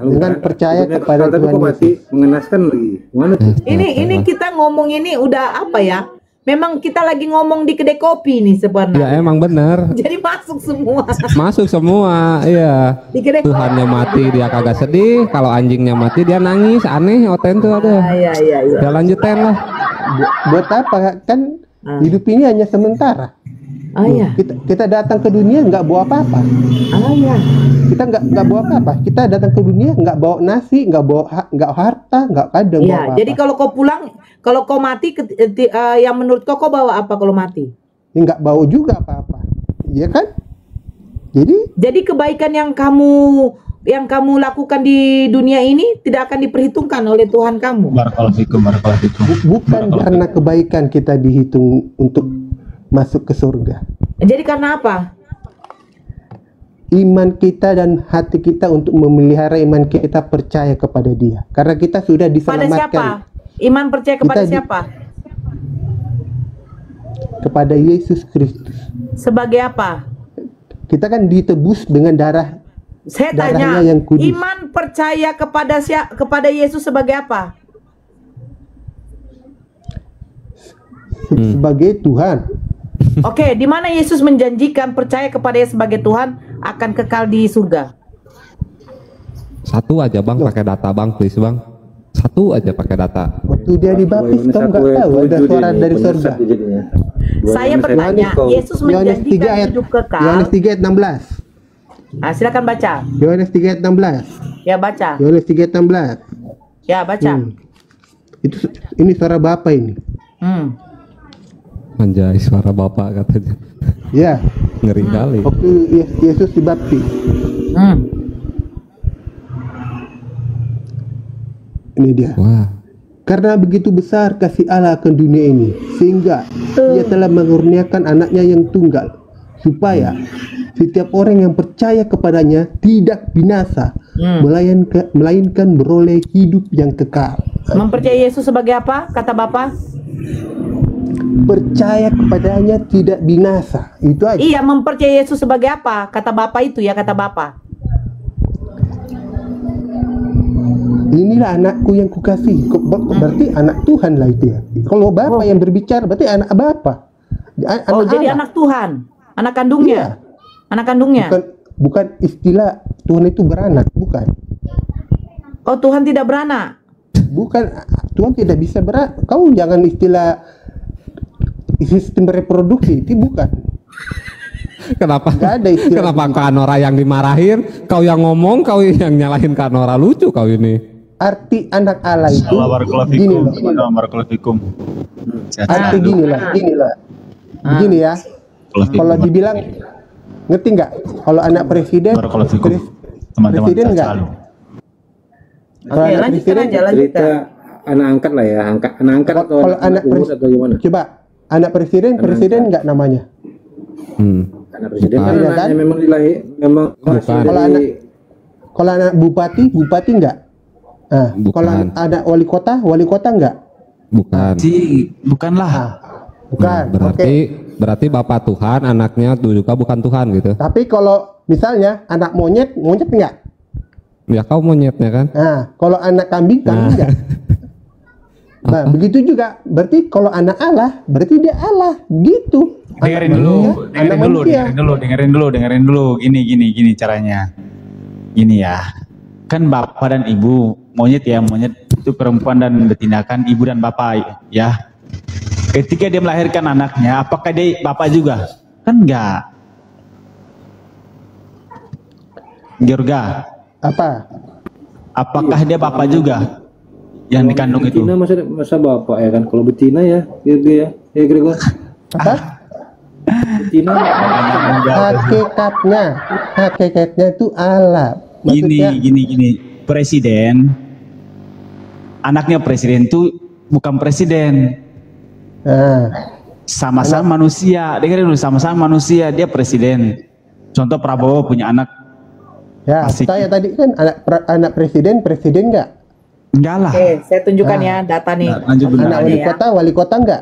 Dengan percaya kepada Tuhan mati mengenaskan lagi. Mana tuh? Ini kita ngomong ini udah apa ya? Memang kita lagi ngomong di kedai kopi nih sebenarnya. Ya emang bener. Jadi masuk semua. Masuk semua, iya. Di kedai Tuhannya mati dia kagak sedih, kalau anjingnya mati dia nangis, aneh Oten tuh ada. Iya. Ya lanjutin lah. Buat apa kan? Hidup ini hanya sementara. Iya. Kita datang ke dunia nggak bawa apa-apa. Iya. Kita nggak bawa apa-apa. Kita datang ke dunia nggak bawa nasi, nggak harta, nggak kadang bawa Iya. apa-apa. Jadi kalau kau pulang, kalau kau mati, yang menurut kau bawa apa kalau mati? Nggak bawa juga apa-apa, iya kan? Jadi kebaikan yang kamu lakukan di dunia ini tidak akan diperhitungkan oleh Tuhan kamu. Barakallahu fikum. bukan karena kebaikan kita dihitung untuk masuk ke surga. Jadi karena apa? Iman kita dan hati kita untuk memelihara iman kita percaya kepada Dia. Karena kita sudah Pada diselamatkan. siapa? Iman percaya kepada Kita siapa? Kepada Yesus Kristus. Sebagai apa? Kita kan ditebus dengan darah. Saya Darahnya tanya, yang kudus. iman percaya kepada Yesus sebagai apa? Sebagai Tuhan. Oke, di mana Yesus menjanjikan percaya kepada Dia sebagai Tuhan akan kekal di surga? Satu aja Bang, pakai data Bang, please Bang. Satu aja pakai data. Waktu dia dibaptis, kamu nggak tahu ada suara dari surga. Saya bertanya, Yesus menjanjikan hidup kekal. Yohanes 3 ayat 16. Silakan baca. Yohanes 3 ayat 16. Ya baca. Yohanes 3 ayat 16. Ya baca. Ini suara Bapak ini. Anjay, suara bapak katanya. Ya, Ngeri kali. waktu Yesus dibaptis. Ini dia. Wah. Karena begitu besar kasih Allah akan dunia ini, sehingga Ia telah mengurniakan anaknya yang tunggal, supaya setiap orang yang percaya kepadanya tidak binasa, melainkan beroleh hidup yang kekal. Mempercayai Yesus sebagai apa? Kata Bapak? Percaya kepadanya tidak binasa. Itu aja. Iya, mempercayai Yesus sebagai apa? Kata Bapak itu ya, kata Bapak. Inilah anakku yang kukasih. Berarti anak Tuhan lah itu ya. Kalau Bapak yang berbicara berarti anak Bapak. Oh, jadi anak Tuhan, anak kandungnya. Iya. Anak kandungnya. Bukan istilah Tuhan itu beranak, bukan. Oh, Tuhan tidak beranak. Bukan, Tuhan tidak bisa beranak. Kau jangan istilah sistem reproduksi, itu bukan. Kenapa? Nggak ada istilah. Kenapa Kanora yang dimarahin, kau yang ngomong, kau yang nyalahin Kanora? Lucu kau ini. Arti anak Allah itu Assalamualaikum gini loh. warahmatullahi. Arti gini lah. Begini ya. Kalau dibilang, ngerti nggak? Kalau anak presiden, Teman-teman presiden nggak? selalu. Kalau Oke, anak lanjutkan presiden, aja, lanjutkan. Cerita anak angkat lah ya, anak angkat atau kalau anak urus atau gimana? coba anak presiden nggak namanya? Anak presiden kan Bukan. anaknya memang dilahir, memang Bukan. hasil Kalau dari- Kalau anak bupati nggak? Nah, Bukan. kalau ada wali kota nggak? Bukan. Bukanlah. Bukan. Nah, Oke. berarti Bapak Tuhan, anaknya juga bukan Tuhan gitu. Tapi kalau misalnya anak monyet nggak? Ya kau monyetnya kan? Nah, kalau anak kambing nggak? Nah, begitu juga. Berarti kalau anak Allah, berarti dia Allah. Gitu. Dengerin dulu. Gini caranya. Gini ya. Kan bapak dan ibu, monyet itu perempuan dan betina, kan ibu dan bapak ya. Ketika dia melahirkan anaknya, apakah dia bapak juga? Kan enggak. Georga, Apa? apakah dia bapak juga yang dikandung itu? betina masa bapak ya kan? Kalau betina ya, Gregor. Apa? Betina Hakikatnya itu Allah. Maksudnya, Gini. Presiden, anaknya presiden itu bukan presiden. nah, Sama-sama manusia. Dengerin dulu, sama-sama manusia, dia presiden. Contoh Prabowo punya anak. ya, Asik. saya tadi kan anak presiden nggak? Enggak lah. Oke, saya tunjukkan ya data nih. Nah, lanjut dulu. Anak wali kota nggak?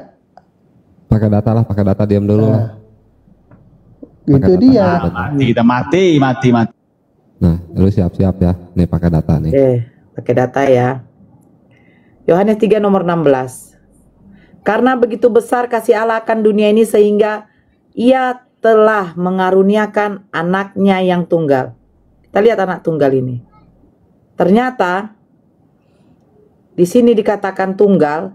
Pakai data diam dulu lah. Itu Pakai dia. data. Mati. Nah, lu siap-siap ya. Nih pakai data nih. Oke, pakai data ya. Yohanes 3 nomor 16. Karena begitu besar kasih Allah akan dunia ini sehingga Ia telah mengaruniakan anaknya yang tunggal. Kita lihat anak tunggal ini. Ternyata di sini dikatakan tunggal,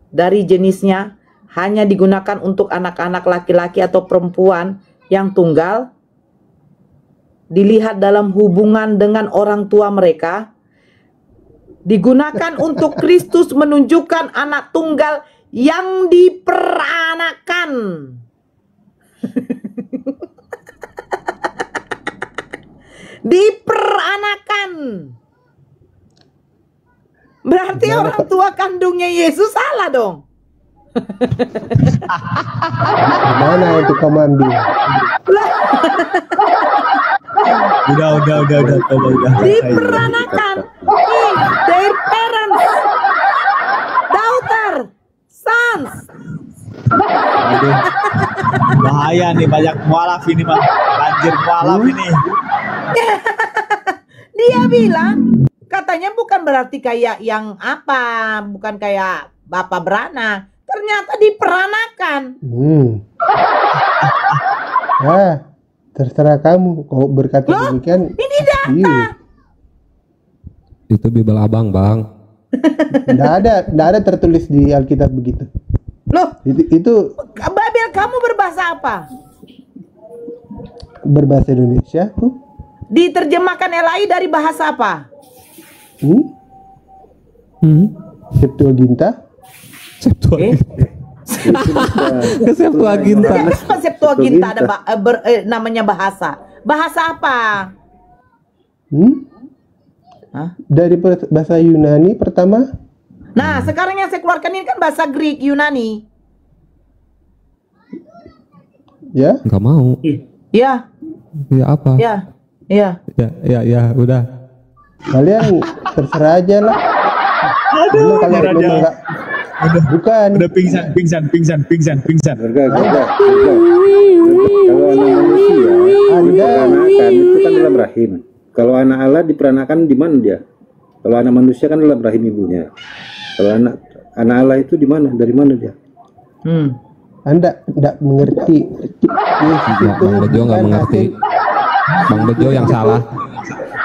dari jenisnya hanya digunakan untuk anak-anak laki-laki atau perempuan yang tunggal, dilihat dalam hubungan dengan orang tua mereka, digunakan untuk Kristus menunjukkan anak tunggal yang diperanakan. Diperanakan. Berarti orang tua kandungnya Yesus salah dong. Mana itu kamu ambil? Udah. Diperanakan. Their parents, daughter, sons. Aduh. Bahaya nih, banyak mualaf ini mah. Banjir mualaf ini. Dia bilang katanya bukan berarti kayak yang apa, bukan kayak bapak beranak. Ternyata diperanakan. Terserah kamu. Kau berkata demikian. Ini data. Iya. Itu Bibel Abang, Bang. Nggak ada tertulis di Alkitab begitu. Loh, Itu Babel kamu berbahasa apa? berbahasa Indonesia tuh. Diterjemahkan LAI dari bahasa apa? Septuaginta. Septuaginta. Apa Septuaginta ada namanya bahasa? Bahasa apa? Hah? Dari bahasa Yunani pertama. Nah, sekarang yang saya keluarkan ini kan bahasa Greek Yunani. Ya. Nggak mau. Ya. Ya apa? Ya. Ya. Ya, udah. Kalian terserah aja lah. Aduh, kalian enggak. Bukan. Udah pingsan. Enggak. Kalau anak manusia diperanakan itu kan dalam rahim. Kalau anak Allah diperanakan di mana dia? Kalau anak manusia kan dalam rahim ibunya. Kalau anak Allah itu di mana? Dari mana dia? Anda tidak mengerti. Bang Bejo nggak mengerti. Bang Bejo yang salah.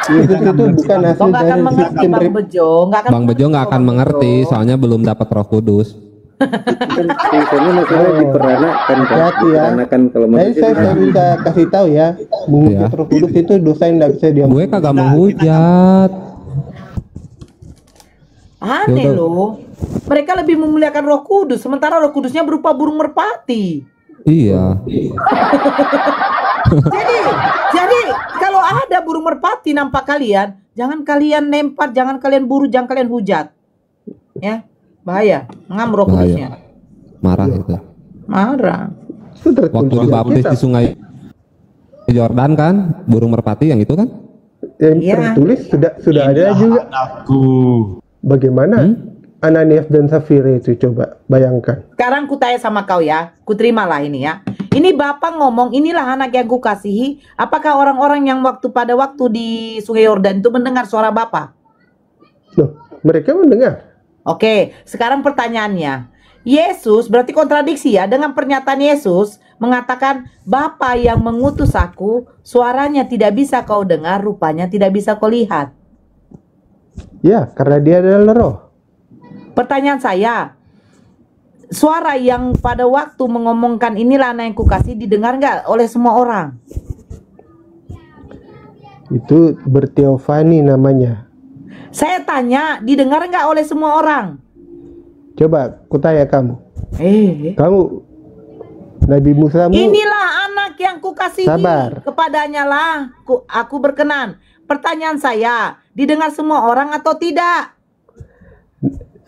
Yesus itu bukan asli Nggak dari akan mengerti sistem Bang Bejo. Bang Bejo nggak akan mengerti, soalnya belum dapat Roh Kudus. Kan sebenarnya masalah diperanakan kan. Hati ya. Diperanakan kalau Jadi manusia saya bisa kasih tahu ya, menghujat Roh Kudus itu dosa yang tidak bisa diampuni. Gue kagak menghujat. Aneh loh. Mereka lebih memuliakan Roh Kudus, sementara Roh Kudusnya berupa burung merpati. Iya. Jadi kalau ada burung merpati nampak kalian, jangan kalian lempar, jangan kalian buru, jangan kalian hujat. Ya, bahaya. Ngam Roh Kudusnya. Marah itu. Marah. Waktu dibaptis di sungai Yordan kan, burung merpati yang itu kan? Yang Iya. tertulis sudah ada juga. Anakku. Bagaimana Ananias dan Safira itu, coba bayangkan. Sekarang ku tanya sama kau ya, ku terimalah ini ya. Ini Bapak ngomong, inilah anak yang ku kasihi. Apakah orang-orang yang pada waktu di Sungai Yordan itu mendengar suara Bapak? Loh, mereka mendengar. Oke, sekarang pertanyaannya. Yesus berarti kontradiksi ya dengan pernyataan Yesus mengatakan Bapa yang mengutus aku, suaranya tidak bisa kau dengar, rupanya tidak bisa kau lihat. Ya, karena dia adalah roh. Pertanyaan saya, suara yang pada waktu mengomongkan inilah anak yang kukasih didengar nggak oleh semua orang? Itu berteofani namanya. Saya tanya, didengar nggak oleh semua orang? Coba kutanya kamu. Kamu Nabi Musa. Inilah anak yang kukasihi. Sabar. Kepadanya lah aku berkenan. Pertanyaan saya, didengar semua orang atau tidak?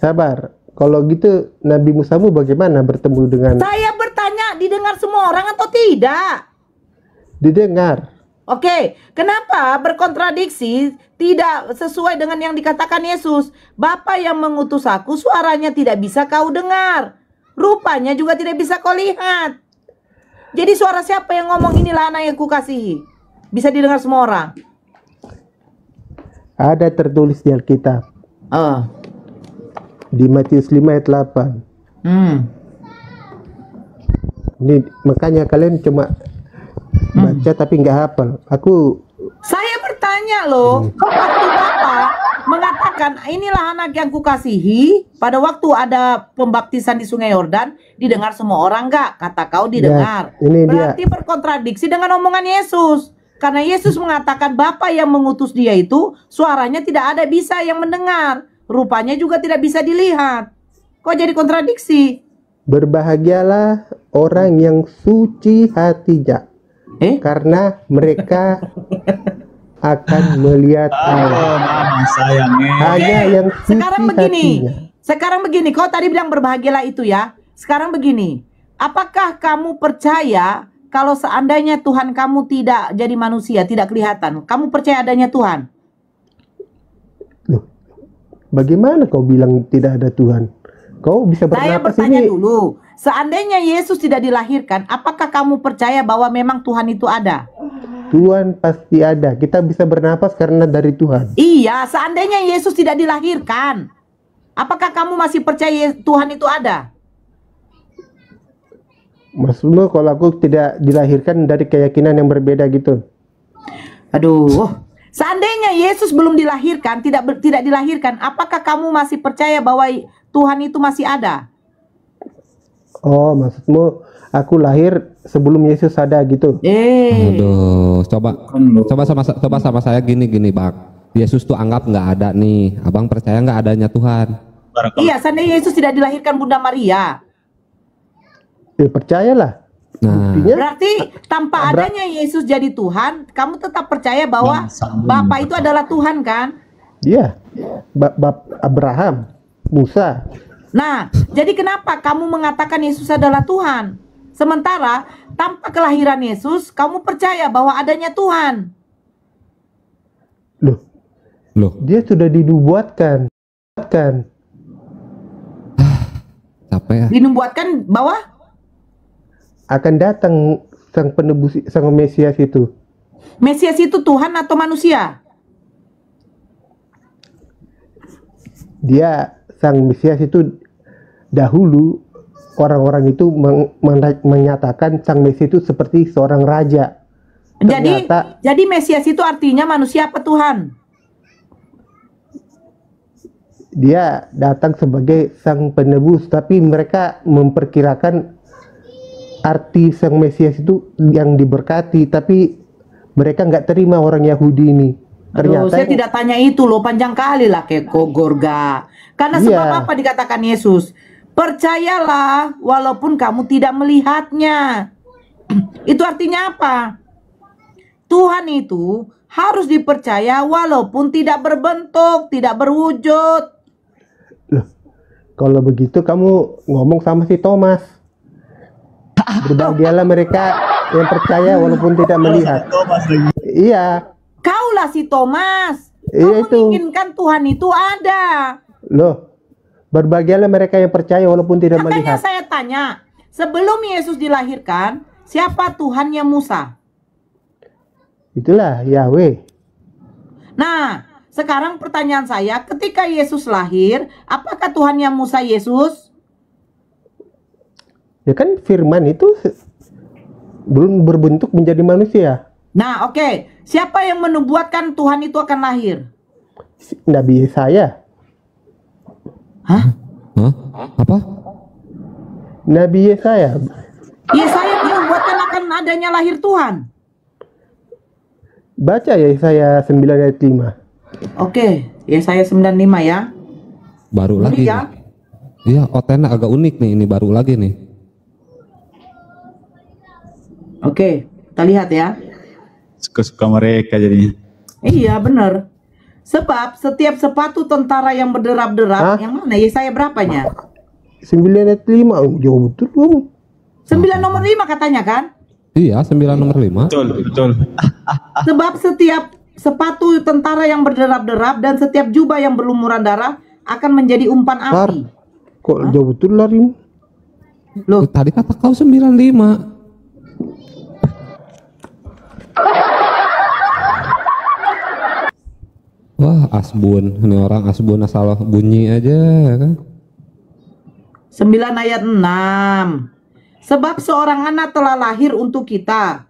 Sabar. Kalau gitu Nabi Musamu bagaimana bertemu dengan? Saya bertanya, didengar semua orang atau tidak? Didengar. Oke, kenapa berkontradiksi, tidak sesuai dengan yang dikatakan Yesus? Bapa yang mengutus aku, suaranya tidak bisa kau dengar, rupanya juga tidak bisa kau lihat. Jadi suara siapa yang ngomong inilah anak yang kukasihi? Bisa didengar semua orang. Ada tertulis di Alkitab. Di Matius 5 ayat 8. Ini makanya kalian cuma baca tapi nggak hafal. Saya bertanya loh, waktu Bapak mengatakan inilah anak yang kukasihi, pada waktu ada pembaptisan di Sungai Yordan, didengar semua orang nggak? Kata kau didengar. Ya, ini berarti dia berkontradiksi dengan omongan Yesus. Karena Yesus mengatakan Bapa yang mengutus dia itu suaranya tidak ada bisa yang mendengar, rupanya juga tidak bisa dilihat. Kok jadi kontradiksi? Berbahagialah orang yang suci hatinya, karena mereka akan melihat Allah. Hanya yang suci hatinya. Sekarang begini, kau tadi bilang berbahagialah itu ya. Sekarang begini, apakah kamu percaya kalau seandainya Tuhan kamu tidak jadi manusia, tidak kelihatan, kamu percaya adanya Tuhan? Loh, bagaimana kau bilang tidak ada Tuhan? Kau bisa bernapas ini. Saya bertanya dulu, seandainya Yesus tidak dilahirkan, apakah kamu percaya bahwa memang Tuhan itu ada? Tuhan pasti ada. Kita bisa bernapas karena dari Tuhan. Iya, seandainya Yesus tidak dilahirkan, apakah kamu masih percaya Tuhan itu ada? Maksudmu kalau aku tidak dilahirkan dari keyakinan yang berbeda gitu? Aduh, seandainya Yesus belum dilahirkan, tidak dilahirkan, apakah kamu masih percaya bahwa Tuhan itu masih ada? Oh, maksudmu aku lahir sebelum Yesus ada gitu? Aduh, coba sama saya gini Bang. Yesus tuh anggap nggak ada nih. Abang percaya nggak adanya Tuhan? Barakallah. Iya, seandainya Yesus tidak dilahirkan Bunda Maria. Percayalah. Nah, Buktinya Berarti tanpa adanya Yesus jadi Tuhan, kamu tetap percaya bahwa Sambung. Bapa itu adalah Tuhan kan? iya. Abraham, Musa. Nah, jadi kenapa kamu mengatakan Yesus adalah Tuhan? Sementara tanpa kelahiran Yesus, kamu percaya bahwa adanya Tuhan. loh, Dia sudah dinubuatkan. capek ya. Dinubuatkan bahwa Akan datang sang penebus, sang Mesias itu. Mesias itu Tuhan atau manusia? Dia sang Mesias itu dahulu orang-orang itu menyatakan sang Mesias itu seperti seorang raja. Ternyata Jadi Mesias itu artinya manusia apa Tuhan? dia datang sebagai sang penebus, tapi mereka memperkirakan arti sang Mesias itu yang diberkati, tapi mereka nggak terima orang Yahudi ini. Aduh, saya tidak tanya itu loh, panjang kali lah Keko Gorga. Karena Iya. sebab apa dikatakan Yesus? Percayalah walaupun kamu tidak melihatnya. Itu artinya apa? Tuhan itu harus dipercaya walaupun tidak berbentuk, tidak berwujud. Loh, kalau begitu kamu ngomong sama si Thomas. Berbahagialah mereka yang percaya walaupun tidak melihat. Iya, Kaulah si Thomas. Iya Kau itu. menginginkan Tuhan itu ada. loh. Berbahagialah mereka yang percaya walaupun tidak Makanya melihat. saya tanya, sebelum Yesus dilahirkan, siapa Tuhannya Musa? Itulah Yahweh. Nah, sekarang pertanyaan saya, ketika Yesus lahir, apakah Tuhannya Musa Yesus? Ya kan firman itu belum berbentuk menjadi manusia. Nah, oke. Siapa yang menubuatkan Tuhan itu akan lahir? Nabi Yesaya. Hah? Hah? Apa? Nabi Yesaya. Yesaya menubuatkan akan adanya lahir Tuhan. Baca ya Yesaya 9 ayat 5. Oke, Yesaya 95 ya. Baru Ngeri lagi. ya. Iya, Otena agak unik nih, ini baru lagi nih. Oke, kita lihat ya. Suka-suka mereka jadinya. Iya, benar. Sebab setiap sepatu tentara yang berderap-derap, Hah? yang mana Yesaya berapanya? 9 ayat 5. Oh, jauh betul kamu. 9 nomor 5 katanya kan? Iya, 9 nomor 5. Betul, betul. Sebab setiap sepatu tentara yang berderap-derap dan setiap jubah yang berlumuran darah akan menjadi umpan api. Kok jauh betul lari? Loh, Tadi kata kau 95. Wah, asbun. Ini orang asbun asal bunyi aja ya kan. 9 ayat 6. Sebab seorang anak telah lahir untuk kita.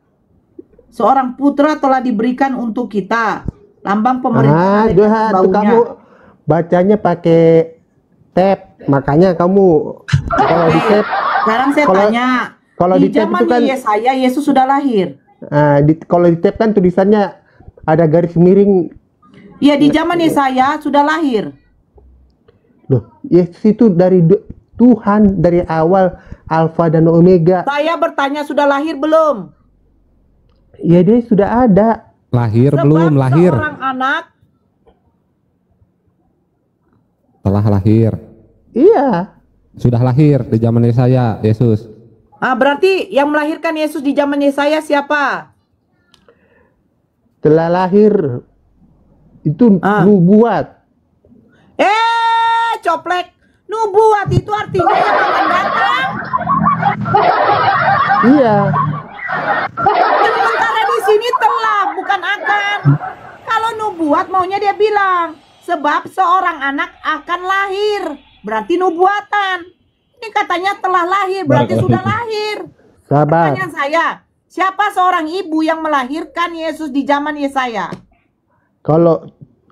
Seorang putra telah diberikan untuk kita. Lambang pemerintahan Itu baunya. kamu bacanya pakai tab. Makanya kamu kalau di tab, Sekarang saya Kalau- tanya, kalau di di tab zaman itu kan- Yesaya Yesus sudah lahir. kalau di tab kan tulisannya ada garis miring. Iya, di zaman Yesaya sudah lahir. Loh, Yesus itu dari Tuhan dari awal, Alfa dan Omega. Saya bertanya sudah lahir belum? Ya dia sudah ada. Lahir Sebab belum? Lahir. seorang anak, Telah lahir. Iya. Sudah lahir di zaman saya, Yesus. berarti yang melahirkan Yesus di zaman Yesaya siapa? Telah lahir. Itu nubuat. Coplek. Nubuat itu artinya yang akan datang. Iya. Sementara di sini telah, bukan akan. Kalau nubuat maunya dia bilang, sebab seorang anak akan lahir. Berarti nubuatan. Ini katanya telah lahir, berarti sudah lahir. Sabar. Pertanyaan saya, siapa seorang ibu yang melahirkan Yesus di zaman Yesaya? Kalau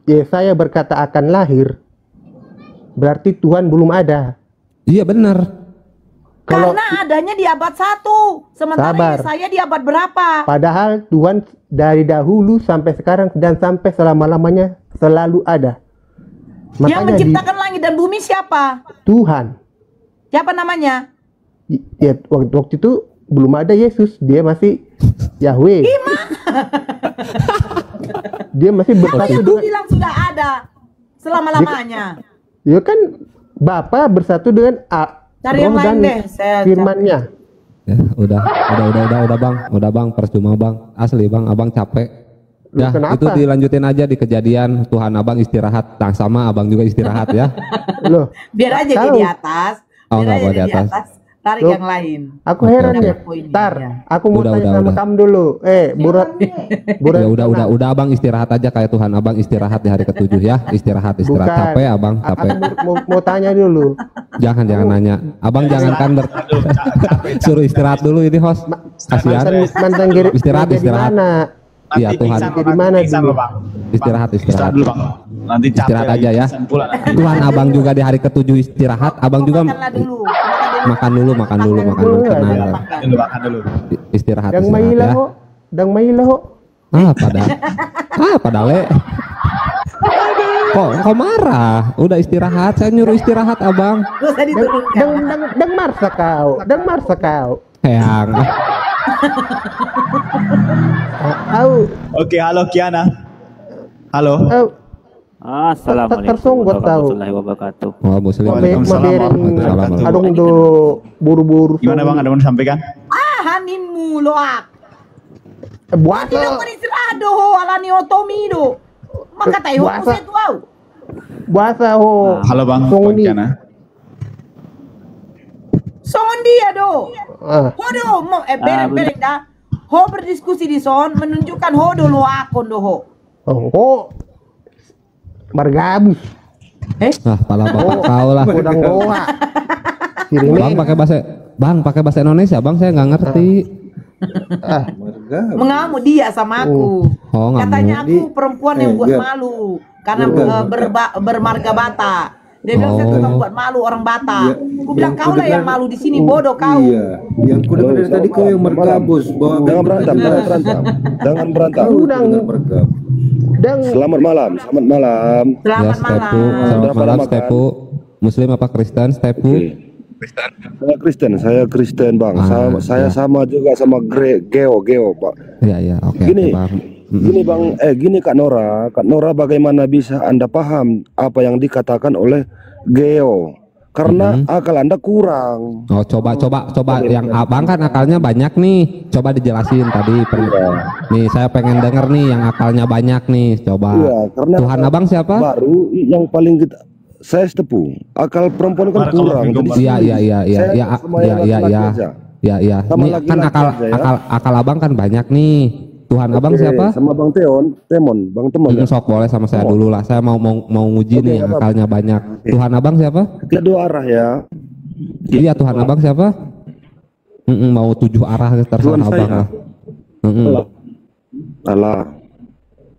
Yesaya berkata akan lahir, berarti Tuhan belum ada. Iya benar. Kalau Karena adanya di abad 1. Sementara Sabar. Yesaya di abad berapa? padahal Tuhan dari dahulu sampai sekarang dan sampai selama-lamanya selalu ada. Yang Makanya menciptakan langit dan bumi siapa? Tuhan. Siapa namanya? Ya waktu itu belum ada Yesus, dia masih Yahweh. Dia masih Kalau bersatu itu dengan, bilang sudah ada selama-lamanya. ya kan Bapa bersatu dengan Cari yang Roh lain dan deh. Saya firman-Nya. Ya, udah bang, percuma bang, asli bang, abang capek. Loh, Ya, kenapa? itu dilanjutin aja di kejadian. Tuhan abang istirahat, nah sama abang juga istirahat ya. Loh, biar aja tahu. dia di atas. Oh, Biar nggak aja boleh dia di atas. Tarik Loh. yang lain. aku Oke, heran oke. ya. Poinnya, Tar, ya. aku mau Udah, tanya udah, sama udah. kamu dulu. Burat, Udah abang istirahat aja kayak Tuhan abang istirahat di hari ke-7 ya. Istirahat Bukan. capek abang, Aku capek. mau tanya dulu. Jangan nanya. Abang jangankan suruh istirahat dulu ini host. Kasihan. Mantan Istirahat. di mana? Iya Tuhan. Di mana dulu? Istirahat. dulu bang. Nanti capek Istirahat lagi, aja ya. pingsan pula nanti. Tuhan abang juga di hari ke-7 istirahat. Abang juga Makanlah dulu. makan dulu. Tenang. Makan dulu. Istirahat Dang ya. Maila ho. Dang Maila ho. Pada le. Kok marah? Udah istirahat, saya nyuruh istirahat abang. Gak usah diturunkan. Dang Marsa kau. Dang Marsa kau. Yang Au, Oke, halo Kiana. Halo. au. Assalamualaikum Tersonggot tahu. warahmatullahi wabarakatuh. oh muslim. Waalaikumsalam warahmatullahi wabarakatuh. Adong do buru-buru. Gimana bang? Ada mau disampaikan? Haninmu loak. Buat Tidak beristirahat doh. Alani otomi do. Maka tayo ko Buasa. sa tuaw. Buasa ho. Halo bang, Song Bang ni. Kiana. Songon dia do. Ah, Hodo mo bereng dah. Ho berdiskusi di son menunjukkan hodo lo akon do ho. oh. Bergabus. Pala bapak kau lah. Udang roa. Sirine. Bang pakai bahasa Indonesia bang, saya nggak ngerti. Ah, Mengamuk dia sama aku. Oh, ngamuk. Katanya aku perempuan yang buat Gap. malu karena bermarga Bata. Dia bilang saya tukang buat malu orang Bata. Aku bilang kau lah yang malu di sini bodoh kau. Iya, yang ku dengar dari tadi kau yang mergabus bawa Jangan berantem, jangan berantem. udang. Dang Selamat malam. Selamat Stepu, malam. selamat malam makan. Stepu. Muslim apa Kristen Stepu? Saya Kristen bang. Saya ya. sama juga sama Geo pak. Iya oke Gini, bang. gini bang, gini Kak Nora, bagaimana bisa Anda paham apa yang dikatakan oleh Geo? Karena akal Anda kurang. Oh coba yang abang kan akalnya banyak nih. Coba dijelasin tadi. Nih saya pengen denger nih yang akalnya banyak nih. Coba. Iya, karena Tuhan abang siapa? Baru yang paling saya Stepu. Akal perempuan kan kurang. Jadi Iya. Sama Ini kan laki-laki akal aja ya. akal abang kan banyak nih. Tuhan abang siapa? Sama Bang Temon, Bang Temon. Ya? Sok boleh sama saya dulu lah. Saya mau nguji Oke, nih yang apa? akalnya banyak. Tuhan abang siapa? Kita dua arah ya. Iya Tuhan abang siapa? Mau 7 arah terserah Tuhan abang saya. lah. Alah.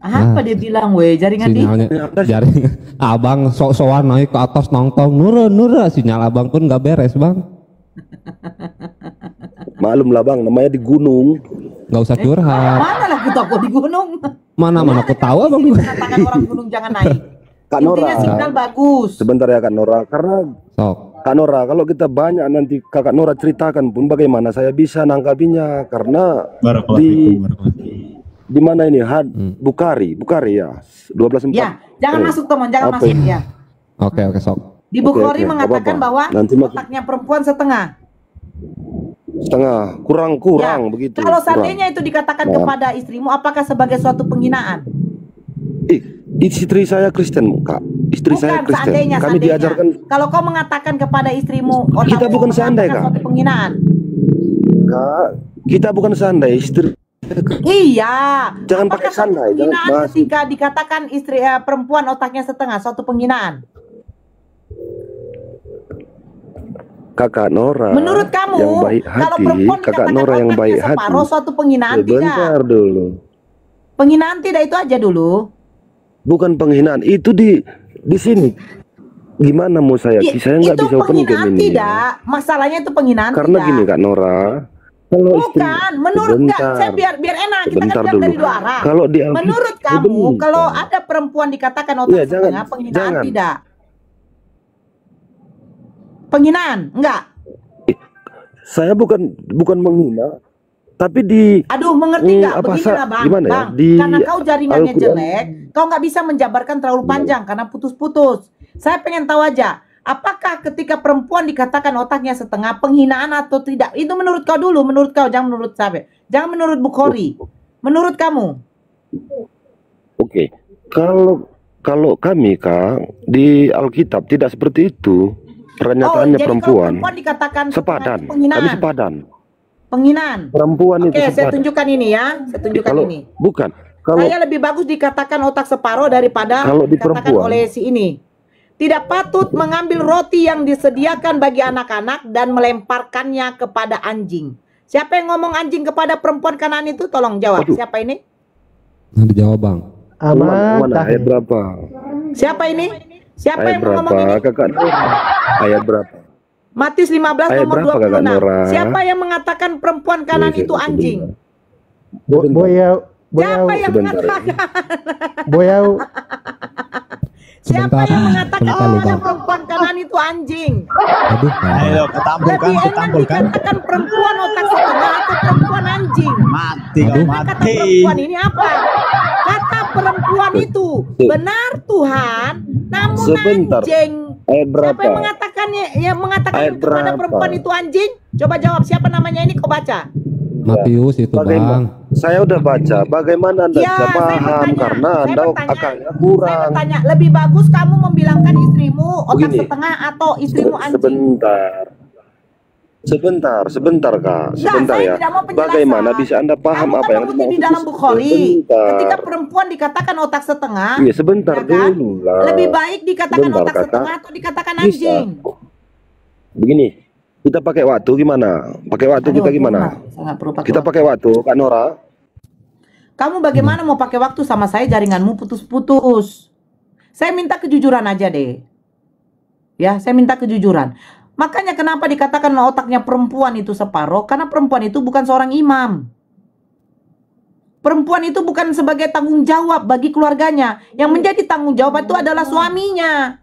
Apa dia bilang weh jaringan di? Sinyalnya jaring abang sok-sokan naik ke atas nongtong nura sinyal abang pun nggak beres bang. Malum lah bang, namanya di gunung. Nggak usah curhat. Mana lah kita kok di gunung? Mana aku tahu abang. Di sini mengatakan orang gunung jangan naik. Kak Nora. Intinya signal bagus. Sebentar ya Kak Nora, karena Sok. Kak Nora kalau kita banyak nanti Kakak Nora ceritakan pun bagaimana saya bisa nangkapinya karena di mana ini Bukhari ya 12:4. Ya, jangan masuk teman, jangan Apa masuk ini? ya. Oke sok. Di Bukhari Oke, mengatakan nggak apa-apa. bahwa Nanti masuk. otaknya perempuan setengah. Setengah, kurang Ya, begitu. kalau kurang. seandainya itu dikatakan Nah. kepada istrimu, apakah sebagai suatu penghinaan? Istri saya Kristen, Kak. Istri saya Bukan, Kristen. seandainya, Kami seandainya. diajarkan Kalau kau mengatakan kepada istrimu, Kita bukan seandai, Kak. suatu penghinaan. Kak, kita bukan seandai istri. Iya. Jangan Apakah pakai sandai, suatu jangan penghinaan bahas. ketika dikatakan istri perempuan otaknya setengah, suatu penghinaan. Kakak Nora Menurut kamu, yang baik kalau hati, perempuan Kakak dikatakan Nora yang otaknya baik hati. separuh, suatu penghinaan Sebentar tidak? dulu. Penghinaan tidak itu aja dulu. Bukan penghinaan, itu di sini. Gimana mau saya? Saya nggak itu bisa open penghinaan game ini. tidak. Masalahnya itu penghinaan Karena tidak. gini Kak Nora, Kalau istri, Bukan, menurut nggak? Saya biar enak, kita kan sebentar bilang dulu. dari dua arah. Kalau di Alkitab, Menurut kamu, sebentar. kalau ada perempuan dikatakan otak Iya, jangan, setengah, penghinaan jangan. tidak? Penghinaan, enggak? Saya bukan menghina, tapi di Aduh, mengerti nggak? apa Beginilah bang, gimana ya? bang. Di Karena kau jaringannya Al-Quran. jelek, kau nggak bisa menjabarkan terlalu panjang karena putus-putus. Saya pengen tahu aja, apakah ketika perempuan dikatakan otaknya setengah penghinaan atau tidak? Itu menurut kau dulu, menurut kau, jangan menurut saya, jangan menurut Bukhari. Menurut kamu? Oke. Kalau kami Kak di Alkitab tidak seperti itu. Pernyataannya jadi perempuan kalau perempuan dikatakan sepadan. setengah itu penghinaan. Kami sepadan. Penghinaan. Perempuan itu Oke, saya sepadan. tunjukkan ini ya. Saya tunjukkan Kalau ini. bukan, kalau Saya lebih bagus dikatakan otak separuh daripada Kalau di dikatakan perempuan. oleh si ini. Tidak patut mengambil roti yang disediakan bagi anak-anak dan melemparkannya kepada anjing. Siapa yang ngomong anjing kepada perempuan Kanaan itu? Tolong jawab. Waduh. Siapa ini? Nah, dijawab bang. mana ayat berapa? Siapa ini? Siapa Ayat yang mau ngomong ini? berapa? Kakak ayat berapa? Matius 15 Ayat nomor berapa, Kakak 26. Nora? Siapa yang mengatakan perempuan Kanaan itu anjing? Siapa yang mengatakan? Siapa Sebentar, yang mengatakan sebentar, bahwa Bang. perempuan Kanaan itu anjing? Aduh, Bang. Ayo ketampulkan, Lebih enak ketampulkan. dikatakan perempuan otak setengah atau perempuan anjing? Mati kau, Karena kata mati. perempuan ini apa? Kata perempuan itu benar Tuhan, namun Sebentar. anjing. Ayat berapa? Siapa yang mengatakannya? Yang mengatakan Ayat kepada berapa? perempuan itu anjing? Coba jawab, siapa namanya ini? Kau baca. Matius itu bang. Bagaimana? Saya udah baca. Bagaimana Anda Ya, bisa saya paham bertanya, karena saya Anda bertanya. akalnya Saya kurang. bertanya, lebih bagus kamu membilangkan istrimu otak Begini. setengah atau istrimu anjing? Sebentar Kak. Sebentar saya ya. tidak mau penjelasan. Bagaimana bisa Anda paham Kamu apa kan yang mengutip di dimaksud? dalam Bukhari. Sebentar. Ketika perempuan dikatakan otak setengah, Iya, sebentar ya kan? dulu lah. Lebih baik dikatakan Sebentar, otak Kakak. setengah atau dikatakan Bisa. anjing? Begini, kita pakai waktu gimana? Pakai waktu Aduh, kita gimana? Saya nggak perlu pakai Kita waktu. pakai waktu, Kak Nora. Kamu bagaimana mau pakai waktu sama saya, jaringanmu putus-putus. Saya minta kejujuran aja deh. Ya, saya minta kejujuran. Makanya kenapa dikatakan otaknya perempuan itu separuh? Karena perempuan itu bukan seorang imam. Perempuan itu bukan sebagai tanggung jawab bagi keluarganya. Yang menjadi tanggung jawab itu adalah suaminya.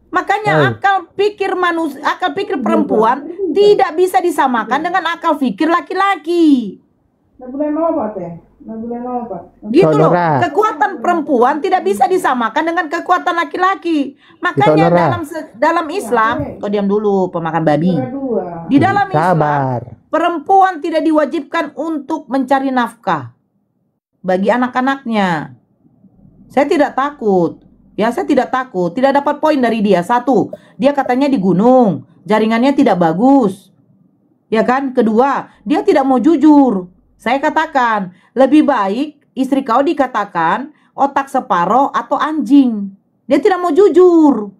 Makanya akal pikir manusia, akal pikir perempuan tidak bisa disamakan dengan akal pikir laki-laki. Gitu loh, Saudara. kekuatan perempuan tidak bisa disamakan dengan kekuatan laki-laki. Makanya Saudara. dalam Islam, kau diam dulu pemakan babi. Di dalam Islam, Sabar. perempuan tidak diwajibkan untuk mencari nafkah bagi anak-anaknya. Saya tidak takut. Ya, saya tidak takut. Tidak dapat poin dari dia. Satu, dia katanya di gunung, jaringannya tidak bagus. Ya kan? Kedua, dia tidak mau jujur. Saya katakan, lebih baik istri kau dikatakan otak separoh atau anjing. Dia tidak mau jujur.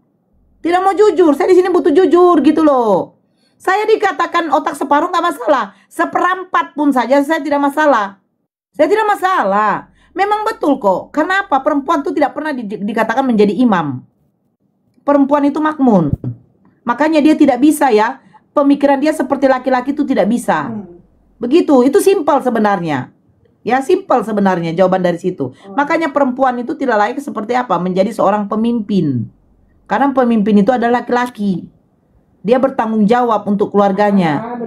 Tidak mau jujur. Saya di sini butuh jujur gitu loh. Saya dikatakan otak separuh nggak masalah. Seperempat pun saja saya tidak masalah. Saya tidak masalah. Memang betul kok. Karena apa? Perempuan itu tidak pernah dikatakan menjadi imam. Perempuan itu makmun. Makanya dia tidak bisa ya. Pemikiran dia seperti laki-laki itu tidak bisa. Begitu. Itu simpel sebenarnya. Ya, simpel sebenarnya jawaban dari situ. Makanya perempuan itu tidak layak seperti apa? Menjadi seorang pemimpin. Karena pemimpin itu adalah laki-laki. Dia bertanggung jawab untuk keluarganya.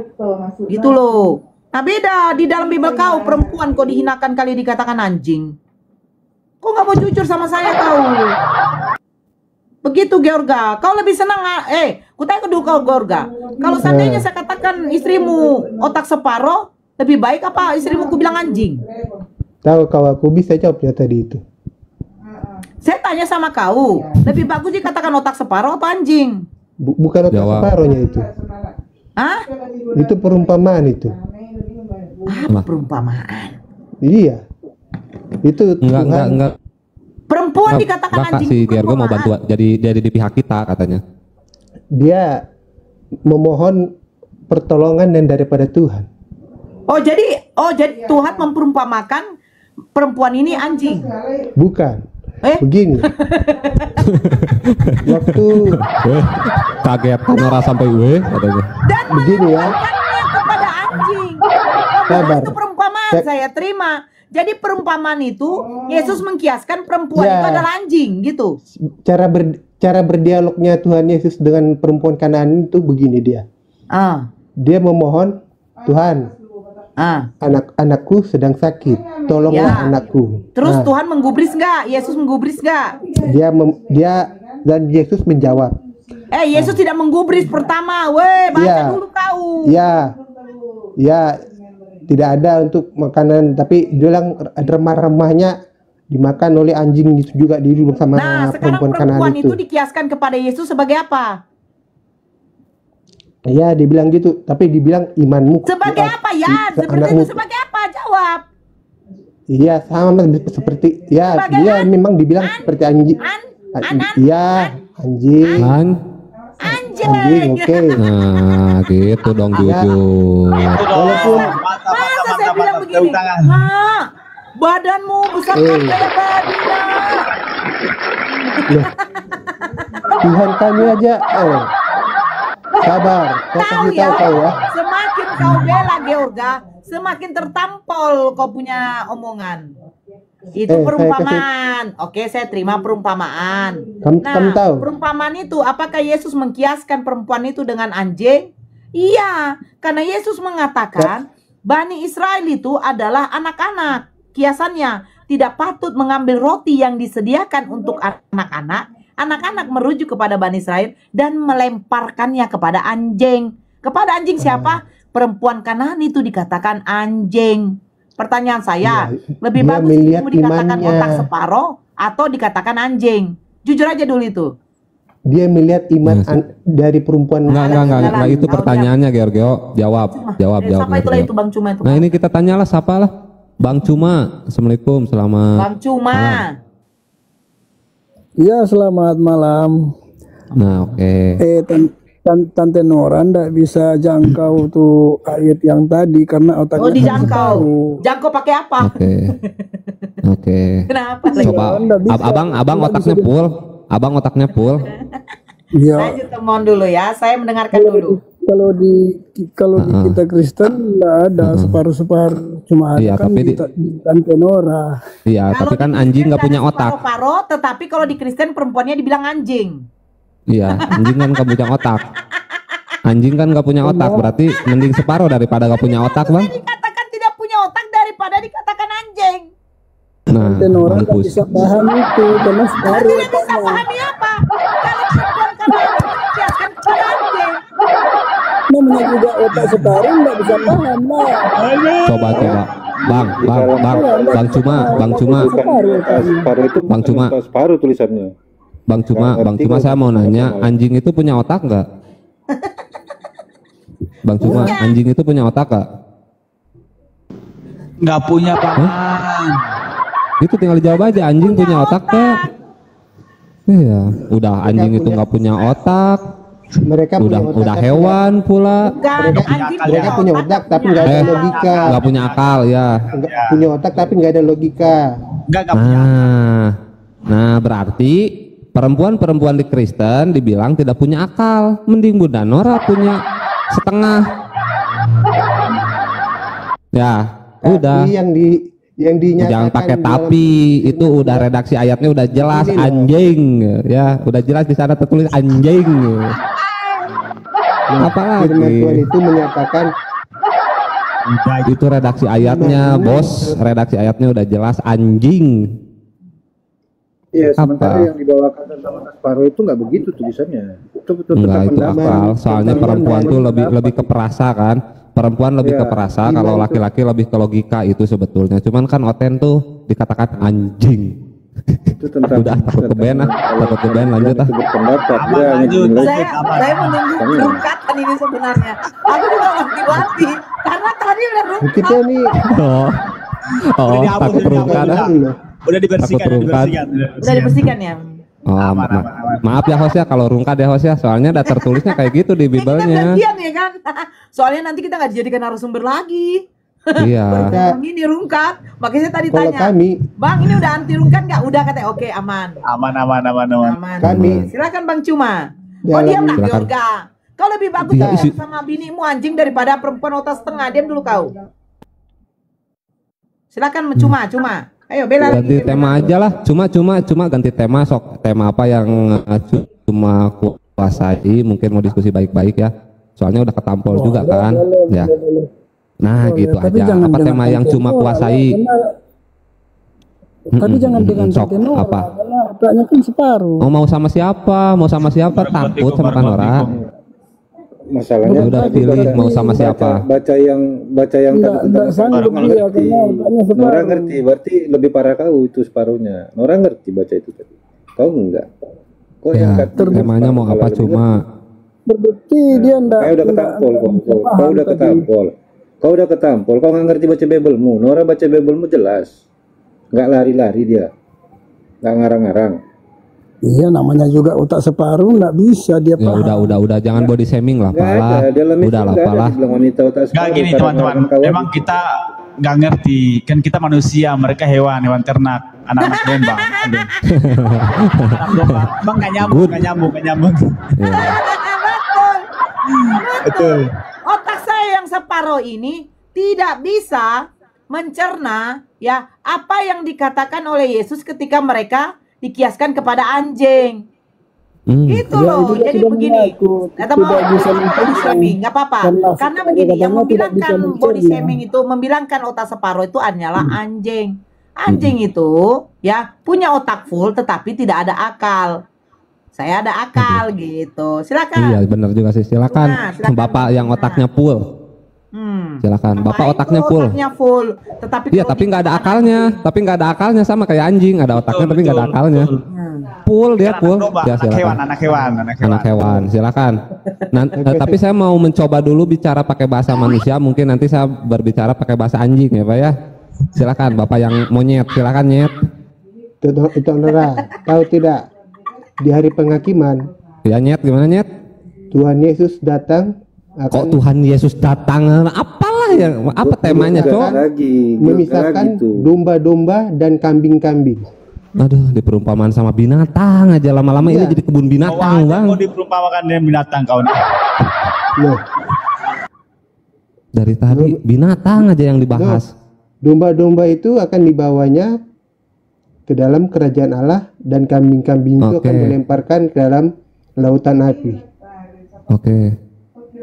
Gitu loh. Nah beda, di dalam Bible kau perempuan kau dihinakan kali dikatakan anjing. Kau nggak mau jujur sama saya kau. Begitu Georga, kau lebih senang kutanya kedua kau Georga. Kalau seandainya saya katakan istrimu otak separoh, lebih baik apa istrimu ku bilang anjing? Tahu kau, aku bisa jawabnya tadi itu. Saya tanya sama kau, lebih bagus dikatakan otak separoh atau anjing? Bukan otak Jawab. separohnya itu. Hah? Itu perumpamaan itu. Apa perumpamaan? Iya. Itu Enggak. Perempuan dikatakan Enggak, Kak, anjing. si Gergo mau perumpamaan. bantu jadi di pihak kita katanya. Dia memohon pertolongan dan daripada Tuhan. Oh jadi Tuhan memperumpamakan perempuan ini anjing. Bukan. Begini. Waktu Kaget Nora sampai katanya. Dan begini ya. melemparkannya kepada anjing. Sabar. itu perumpamaan saya terima. Jadi perumpamaan itu Yesus mengkiaskan perempuan Ya. itu adalah anjing gitu. Cara berdialognya Tuhan Yesus dengan perempuan Kanaan itu begini dia. Dia memohon, Tuhan, anak-anakku sedang sakit, tolonglah Ya. anakku. Terus Nah, Tuhan menggubris nggak? Yesus menggubris nggak? dan Yesus menjawab, Yesus tidak menggubris pertama. Weh, baca Ya. dulu kau. ya, tidak ada untuk makanan, tapi dia bilang remah-remahnya dimakan oleh anjing itu juga di sama Nah, sekarang perempuan Kanaan perempuan itu. itu dikiaskan kepada Yesus sebagai apa? Iya, dibilang gitu, tapi dibilang imanmu. Sebagai apa ya? Seperti anakmu. itu sebagai apa? Jawab. Iya, sama seperti ya, Sebagai dia memang dibilang seperti anjing. Iya, anjing. Anjing, oke. Nah, gitu dong jujur. Walaupun Masa saya bilang begini? Nah, badanmu besar kan kayak babi, Nak. Loh, Tuhan kami aja, sabar, kau Tahu kasih ya, tahu kau ya. semakin kau bela Georga, semakin tertampol kau punya omongan. Itu Saya perumpamaan. Oke, saya terima perumpamaan. Kamu tahu? Perumpamaan itu, apakah Yesus mengkiaskan perempuan itu dengan anjing? Iya, karena Yesus mengatakan Bani Israel itu adalah anak-anak. Kiasannya tidak patut mengambil roti yang disediakan untuk anak-anak. Anak-anak merujuk kepada Bani Israel dan melemparkannya kepada anjing. Kepada anjing siapa? Perempuan Kanaan itu dikatakan anjing. Pertanyaan saya, lebih dia bagus melihat kamu dikatakan imannya. otak separoh atau dikatakan anjing? Jujur aja dulu itu. Dia melihat iman dari perempuan. Enggak, itu pertanyaannya Georgio. Jawab. Siapa itulah itu Bang Cuma itu? Nah, ini kita tanyalah siapa lah. Bang Cuma. Assalamualaikum, selamat. Bang Cuma. Ya, selamat malam. Nah, oke. Tante Nora ndak bisa jangkau tuh ayat yang tadi karena otaknya Oh, dijangkau. Jangkau pakai apa? Oke. Kenapa? Coba abang otaknya full. Abang otaknya full. Iya. Lanjut temuan dulu ya. Saya mendengarkan dulu. Kalau di kita Kristen nggak ada separuh-separuh, cuma ada Iya, kan tapi di Tante Nora. Iya, tapi kan anjing nggak punya otak. Paro, tetapi kalau di Kristen perempuannya dibilang anjing. Iya, anjing kan nggak punya otak. Anjing kan nggak punya otak, berarti mending separuh daripada nggak punya otak, Bang. Dikatakan tidak punya otak daripada dikatakan anjing. Nah, Tante Nora nggak mampus. bisa paham itu karena separuh Tidak bisa otaknya. pahami apa? Kalau perempuan Kanaan itu dikiaskan kepada anjing. Namanya juga otak separuh nggak bisa paham lah. Coba. Bang Cuma. Separuh itu Bang Cuma. separuh tulisannya. Bang Cuma saya mau nanya, anjing itu punya otak nggak? Bang Cuma, anjing itu punya otak nggak? Nggak punya Bang. Itu tinggal dijawab aja, anjing punya otak nggak? Iya, udah anjing itu nggak punya otak. Mereka udah hewan pula. Mereka punya otak tapi nggak ada logika. Nggak punya akal ya. Nggak punya otak tapi nggak ada logika. Nah berarti perempuan-perempuan di Kristen dibilang tidak punya akal. Mending Bunda Nora punya setengah. Ya, udah. Yang dinyatakan jangan pakai tapi, itu udah redaksi ayatnya udah jelas anjing ya, udah jelas di sana tertulis anjing. Apa Firman Tuhan lagi? itu menyatakan Itu redaksi ayatnya, bos. Redaksi ayatnya udah jelas anjing. Iya, sementara Apa? yang dibawakan tentang separuh itu nggak begitu tulisannya. Itu betul Enggak, itu pendapat. akal. Soalnya perempuan tuh lebih ke perasa kan. Perempuan lebih Iya, ke perasa, iman kalau itu. laki-laki lebih ke logika itu sebetulnya. Cuman kan Oten tuh dikatakan anjing. Itu tentang Udah takut ke band ah, takut ke band lanjut ah. itu berpendapat dia hanya dinilai Saya menunggu rungkatan ini sebenarnya. Aku juga ngerti karena tadi udah rungkat. kita nih Oh, takut perungkat ah. Udah dibersihkan, Takut rungkat. Udah dibersihkan ya. Oh, maaf ya host ya kalau rungkat ya host ya. Soalnya ada tertulisnya kayak gitu di Kita Bible-nya. gantian ya kan. Soalnya nanti kita nggak dijadikan narasumber lagi. Iya. Bang ini rungkat, makanya saya tadi kalau tanya, kami Bang ini udah anti rungkat nggak? Udah katanya oke aman. Aman. Kami Silakan Bang Cuma. Dalam- Oh diam nak Silakan. Georga. Kau lebih bagus Iya, ngomong isi- sama binimu anjing daripada perempuan otak setengah. Diam dulu kau. Silakan cuma. Ayo bela Ganti lagi. tema aja lah. Cuma ganti tema, sok tema apa yang cuma kuasai, mungkin mau diskusi baik-baik ya. Soalnya udah ketampol juga kan. Ya. Nah, gitu Tapi aja. jangan Apa dengan tema yang Tante cuma Nora, kuasai? Tapi jangan dengan sok Tante Nora, apa? karena otaknya kan separuh. Oh, mau sama siapa? Mau sama siapa? Takut sama Kanora. Masalahnya Udah tadi pilih mau sama siapa. baca yang Enggak sanggup dia karena otaknya Nora separuh. ngerti, berarti lebih parah kau itu separuhnya. Nora ngerti baca itu tadi. Kau enggak. Kau Ya, yang temanya mau apa cuma. Terbukti dia enggak. Kau udah ketampol, kau udah ketampol. Kau udah ketampol, kau nggak ngerti baca Bible-mu. Nora baca Bible-mu jelas. Nggak lari-lari dia. Nggak ngarang-ngarang. Iya, namanya juga otak separuh, nggak bisa dia Ya paham. udah jangan body shaming lah, Nggak Pala. ada, dalam Udah lah, nggak ada Pala. dibilang wanita otak Nggak separuh, gini karena teman-teman, kawan. memang kita nggak ngerti, kan kita manusia, mereka hewan ternak, anak-anak domba. Aduh. Anak domba, bang nggak nyambung. Ya. Betul. Otak saya yang separuh ini tidak bisa mencerna ya apa yang dikatakan oleh Yesus ketika mereka dikiaskan kepada anjing. Gitu Ya, loh. itu dia Jadi sudah begini. mengaku, Kata mau tidak bisa body mencerna. shaming, nggak apa-apa. Karena begini, yang katanya tidak membilangkan bisa body mencerna. shaming itu, membilangkan otak separuh itu hanyalah anjing. Anjing itu ya punya otak full tetapi tidak ada akal. Saya ada akal gitu. Silakan. Iya, benar juga sih. Silakan. Nah, silakan. Bapak yang otaknya full. Silakan. Bapak otaknya Itu full. otaknya full. Tetapi Iya, tapi nggak ada akalnya. Tapi nggak ada akalnya, sama kayak anjing. Ada otaknya tapi nggak ada akalnya. Full dia full. Ya, silakan. Anak hewan. Silakan. Tapi saya mau mencoba dulu bicara pakai bahasa manusia. Mungkin nanti saya berbicara pakai bahasa anjing ya, Pak ya. Silakan. Bapak yang monyet. Silakan nyet. Itu Nora, tahu tidak di hari penghakiman Ya nyet, gimana nyet? Tuhan Yesus datang Kok Tuhan Yesus datang? Apalah yang apa temanya, Cok? memisahkan domba-domba dan kambing-kambing. Aduh, diperumpamaan sama binatang aja lama-lama ini jadi kebun binatang, Bang. Mau diperumpamakan dengan binatang kau nih. Loh, Dari tadi binatang aja yang dibahas. domba-domba itu akan dibawanya ke dalam kerajaan Allah dan kambing-kambing itu akan Oke. dilemparkan ke dalam lautan api. Oke.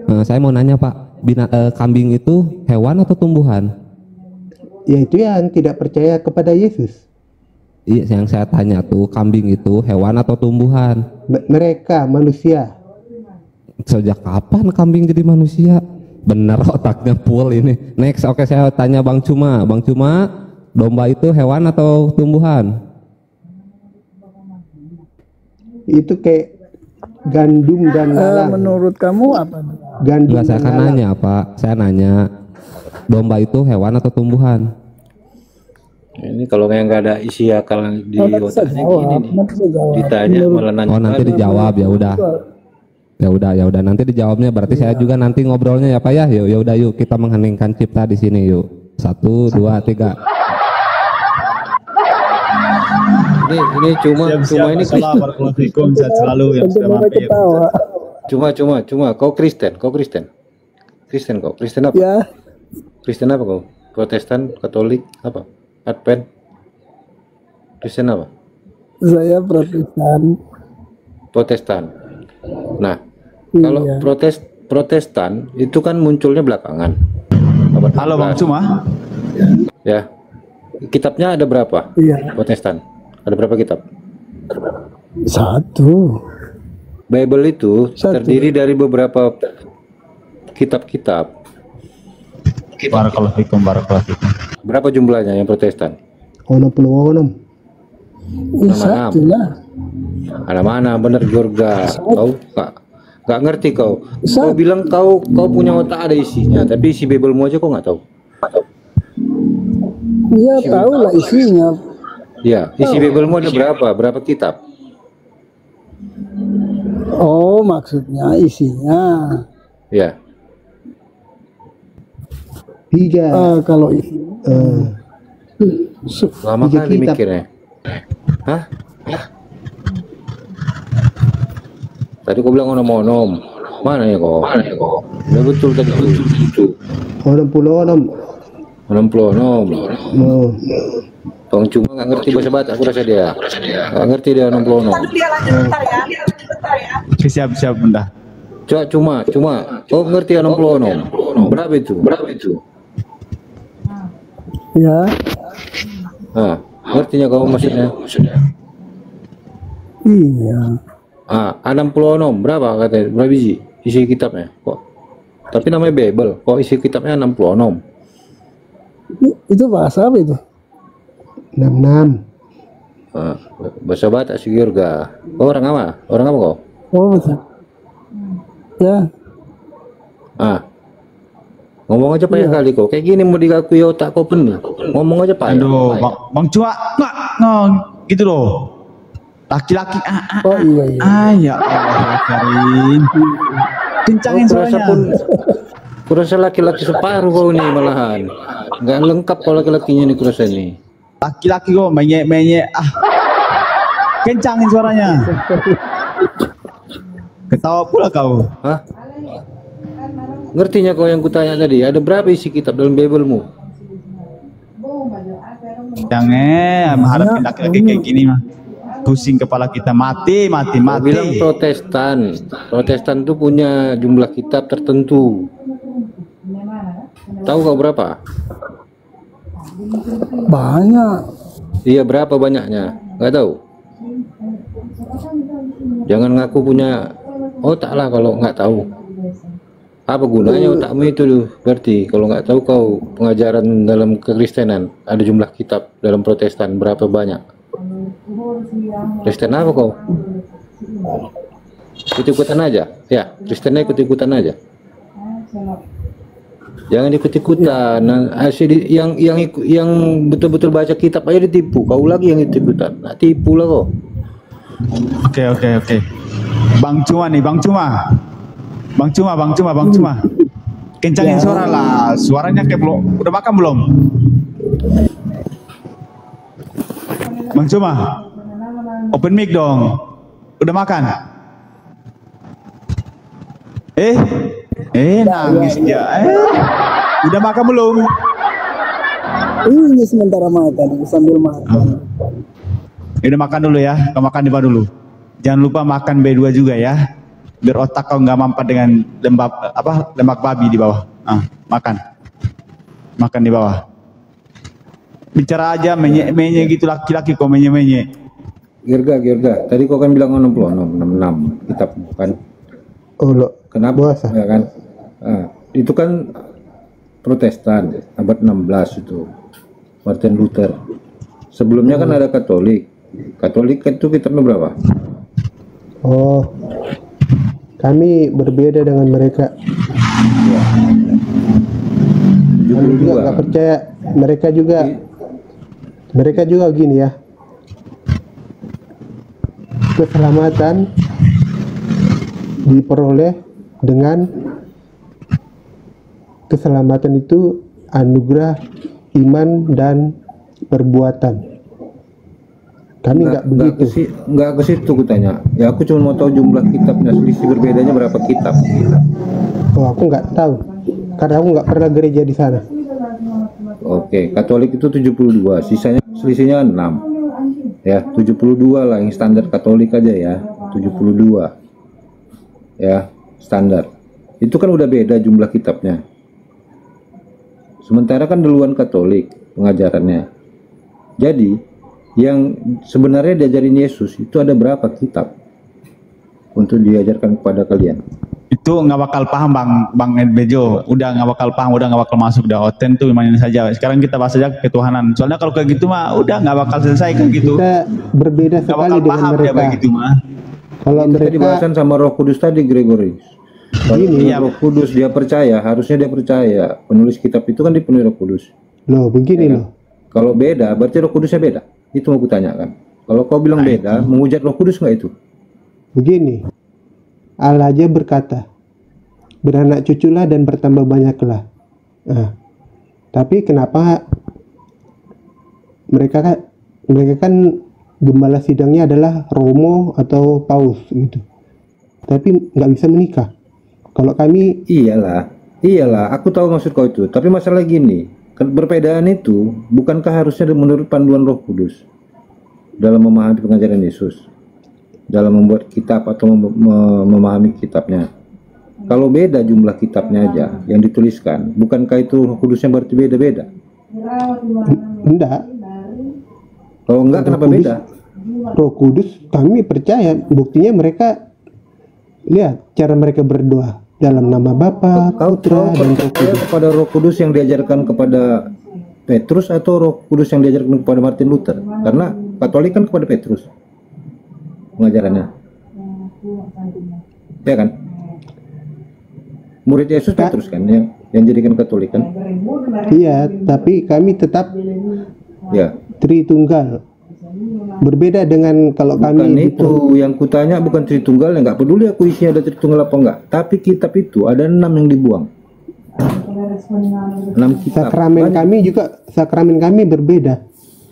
Saya mau nanya, Pak, kambing itu hewan atau tumbuhan? Yaitu yang tidak percaya kepada Yesus. Iya, yang saya tanya tuh, kambing itu hewan atau tumbuhan? Mereka manusia. Sejak kapan kambing jadi manusia? Bener, otaknya full ini. Next, oke, saya tanya Bang Cuma. Bang Cuma, domba itu hewan atau tumbuhan? Itu kayak gandum dan lalang. Menurut kamu apa? Gandum Enggak, saya dan kan lalang. nanya, Pak. Saya nanya, domba itu hewan atau tumbuhan? Ini kalau yang nggak ada isi akal di otaknya gini nih. Ditanya malah nanya. Oh, nanti dijawab, ya udah. Ya udah nanti dijawabnya, berarti saya juga nanti ngobrolnya ya, Pak ya. Ya udah, yuk kita mengheningkan cipta di sini yuk. 1 2 3. Ini cuma ini Assalamualaikum, sehat selalu yang sudah mampir. Cuma kau Kristen kau Kristen apa? Ya. Kristen apa kau? Protestan, Katolik, apa? Advent? Kristen apa? Saya Protestan. Nah, kalau Iya. Protestan itu kan munculnya belakangan. Halo Bang Cuma. Ya. Kitabnya ada berapa? Iya. Protestan. Ada berapa kitab? 1. Bible itu terdiri dari beberapa kitab-kitab. Barakallahu fikum. Berapa jumlahnya yang Protestan? 66. Satu lah. Ada mana bener Georga? Kau nggak ngerti kau. Kau bilang kau punya otak ada isinya, tapi isi Bible-mu aja kau nggak tahu. Iya, tahu lah isinya. Ya, isi Bible-mu ada berapa? Berapa kitab? Oh, maksudnya isinya. Ya. 3. Kalau isinya. Lama 3 kali kitab. mikirnya. Hah? Tadi kau bilang onom-onom. Mana ya kau? Ya betul tadi. 66. 66. Bang Cuma nggak ngerti bahasa Batak, aku rasa dia. Nggak ngerti dia Onom Plono. Dia lanjut bentar ya. Siap bunda. Cuma. Oh ngerti Onom Plono. Berapa itu? Ya. Ngertinya kau maksudnya? Iya. 66 berapa katanya? Berapa biji isi kitabnya? Kok? Tapi namanya Bible. Kok isi kitabnya 66? Itu bahasa apa itu? 66. Bahasa Batak sih Georga. Kau orang apa? Orang apa kau? Oh betul. Ya. Ngomong aja payah kali kau. Kayak gini mau digakui otak kau penuh. Ngomong aja payah. Aduh, Bang Cua, gitu loh. Laki-laki, Oh iya. ya Allah, Karim. Kencangin suaranya. Kurasa laki-laki separuh kau nih malahan. Nggak lengkap kau laki-lakinya nih kurasa nih. Laki-laki kok menye, kencangin suaranya. Ketawa pula kau. Ngertinya kau yang kutanya tadi? Ada berapa isi kitab dalam Biblemu? Jangan menghadapi laki-laki kayak gini mah. Pusing kepala kita, mati. Bilang Protestan tuh punya jumlah kitab tertentu. Tahu kau berapa? Banyak. Iya, berapa banyaknya? Nggak tahu. Jangan ngaku punya otak lah kalau nggak tahu. Apa gunanya otakmu itu tuh? Berarti kalau nggak tahu kau pengajaran dalam kekristenan ada jumlah kitab dalam Protestan berapa banyak? Kristen apa kau? Ikut-ikutan aja, ya. Kristennya ikut-ikutan aja. Jangan ikut-ikutan. Yang betul-betul baca kitab aja ditipu. Kau lagi yang ikut-ikutan. Nah, tipu lah kau. Oke. Bang Cuma. Kencangin suara lah. Suaranya kayak belum. Udah makan belum? Bang Cuma, open mic dong. Udah makan? Nangis dia. Udah makan belum? Ini sementara makan, sambil makan. Udah makan dulu ya. Kau makan di bawah dulu. Jangan lupa makan B2 juga ya. Biar otak kau nggak mampat dengan lemak babi di bawah. Makan di bawah. Bicara aja menye gitu laki-laki kok menye. Gerga. Tadi kau kan bilang 66 kitab kan? Oh lo. Kenapa? Ya kan? Itu kan Protestan abad 16 itu. Martin Luther. Sebelumnya kan ada Katolik. Katolik itu kitabnya berapa? Oh. Kami berbeda dengan mereka. Kami juga nggak percaya. Mereka juga gini ya. Keselamatan diperoleh dengan keselamatan itu anugerah iman dan perbuatan. Kami nggak begitu. Nggak ke situ kutanya. Ya aku cuma mau tahu jumlah kitabnya, selisih berbedanya berapa kitab. Oh aku nggak tahu. Karena aku nggak pernah gereja di sana. Oke, Katolik itu 72, sisanya selisihnya 6. Ya, 72 lah yang standar Katolik aja ya, 72. Ya, standar. Itu kan udah beda jumlah kitabnya. Sementara kan duluan Katolik pengajarannya. Jadi, yang sebenarnya diajarin Yesus itu ada berapa kitab untuk diajarkan kepada kalian? Itu nggak bakal paham Bang Bejo, udah nggak bakal paham, udah nggak bakal masuk, udah oten tuh imanin saja. Sekarang kita bahas saja ketuhanan. Soalnya kalau kayak gitu mah udah nggak bakal selesai kan gitu. Kita berbeda sekali dengan mereka. Begitu mah. Kalau mereka dibahasan sama Roh Kudus tadi Gregory. Kalau Roh Kudus dia percaya, harusnya dia percaya. Penulis kitab itu kan dipenuhi Roh Kudus. Loh, begini loh. Kalau beda, berarti Roh Kudusnya beda. Itu mau kutanyakan. Kalau kau bilang beda, menghujat Roh Kudus nggak itu? Begini. Allah aja berkata, beranak cuculah dan bertambah banyaklah. Nah, tapi kenapa mereka kan gembala sidangnya adalah Romo atau Paus gitu, tapi nggak bisa menikah. Kalau kami iyalah, aku tahu maksud kau itu. Tapi masalah gini, Perbedaan itu bukankah harusnya menurut panduan Roh Kudus dalam memahami pengajaran Yesus, dalam membuat kitab atau memahami kitabnya? Kalau beda jumlah kitabnya aja yang dituliskan, bukankah itu Roh Kudusnya berarti beda-beda? Enggak. Kalau enggak, kenapa beda? Roh Kudus kami percaya, buktinya mereka lihat cara mereka berdoa dalam nama Bapa, Putra, dan Roh Kudus. Kepada Roh Kudus yang diajarkan kepada Petrus atau Roh Kudus yang diajarkan kepada Martin Luther? Karena Katolik kan kepada Petrus pengajarannya, ya kan? Murid Yesus Petrus kan yang jadikan Katolik kan? Iya, tapi kami tetap ya Tritunggal. Berbeda dengan kalau bukan kami itu yang kutanya, bukan Tritunggal, nggak peduli aku isinya ada Tritunggal apa enggak, tapi kitab itu ada 6 yang dibuang. 6 kitab. Sakramen kami juga, sakramen kami berbeda.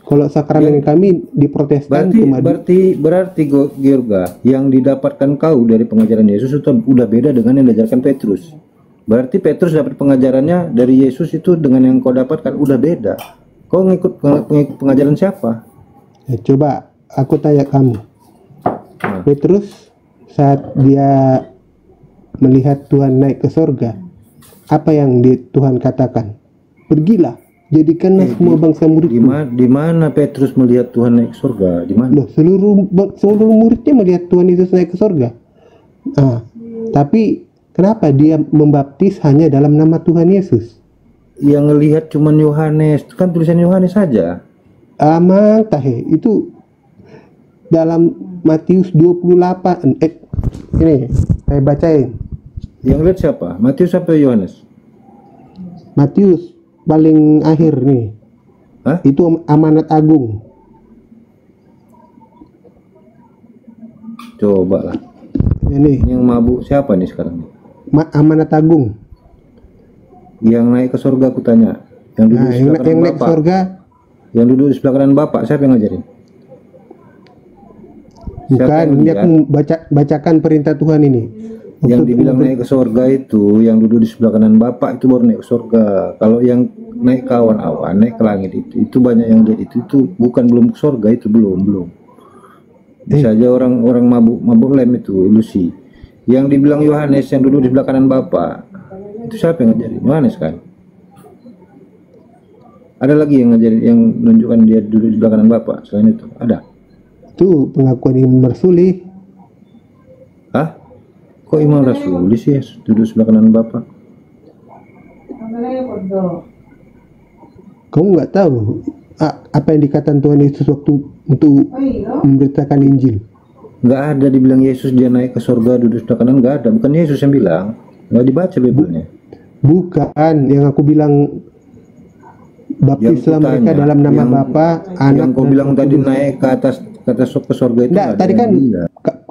Kalau sakramen kami di Protestan berarti Georga, yang didapatkan kau dari pengajaran Yesus itu udah beda dengan yang diajarkan Petrus. Berarti Petrus dapat pengajarannya dari Yesus itu dengan yang kau dapatkan udah beda. Kau ngikut pengajaran siapa? Ya, coba aku tanya kamu. Petrus saat dia melihat Tuhan naik ke sorga, apa yang Tuhan katakan? Pergilah, jadikanlah semua bangsa muridku. Di mana Petrus melihat Tuhan naik ke sorga? Di mana? Loh, seluruh muridnya melihat Tuhan Yesus naik ke sorga. Tapi kenapa dia membaptis hanya dalam nama Tuhan Yesus? Yang ngelihat cuman Yohanes, itu kan tulisan Yohanes saja. Amang tahe itu dalam Matius 28. Ini saya bacain. Yang lihat siapa? Matius sampai Yohanes? Matius paling akhir nih. Hah? Itu amanat agung. Coba lah. Ini yang mabuk siapa nih sekarang? Amanat agung. Yang naik ke surga aku tanya. Yang duduk di sebelah kanan naik ke surga. Yang duduk di sebelah kanan Bapak, siapa yang ngajarin? Bukan, ini aku bacakan perintah Tuhan ini. Yang dibilang naik ke surga itu, yang duduk di sebelah kanan Bapak itu baru naik ke surga. Kalau yang naik ke awan-awan, naik ke langit itu banyak yang lihat itu bukan belum ke surga, itu belum. Bisa aja orang mabuk lem itu ilusi. Yang dibilang Yohanes yang duduk di sebelah kanan Bapak, itu siapa yang ngajarin? Yohanes kan? Ada lagi yang ngajarin, yang menunjukkan dia duduk di sebelah kanan Bapak selain itu? Ada? Itu pengakuan Imam Rasuli. Hah? Kok Imam Rasuli sih duduk sebelah kanan Bapak? Kamu nggak tahu apa yang dikatakan Tuhan Yesus waktu untuk memberitakan Injil? Nggak ada dibilang Yesus dia naik ke surga duduk sebelah kanan, nggak ada. Bukan Yesus yang bilang, nggak dibaca Bibelnya. Bukan, yang aku bilang baptislah mereka dalam nama Bapa, Anak, yang kau bilang tadi naik ke atas ke surga itu. Nggak, tadi kan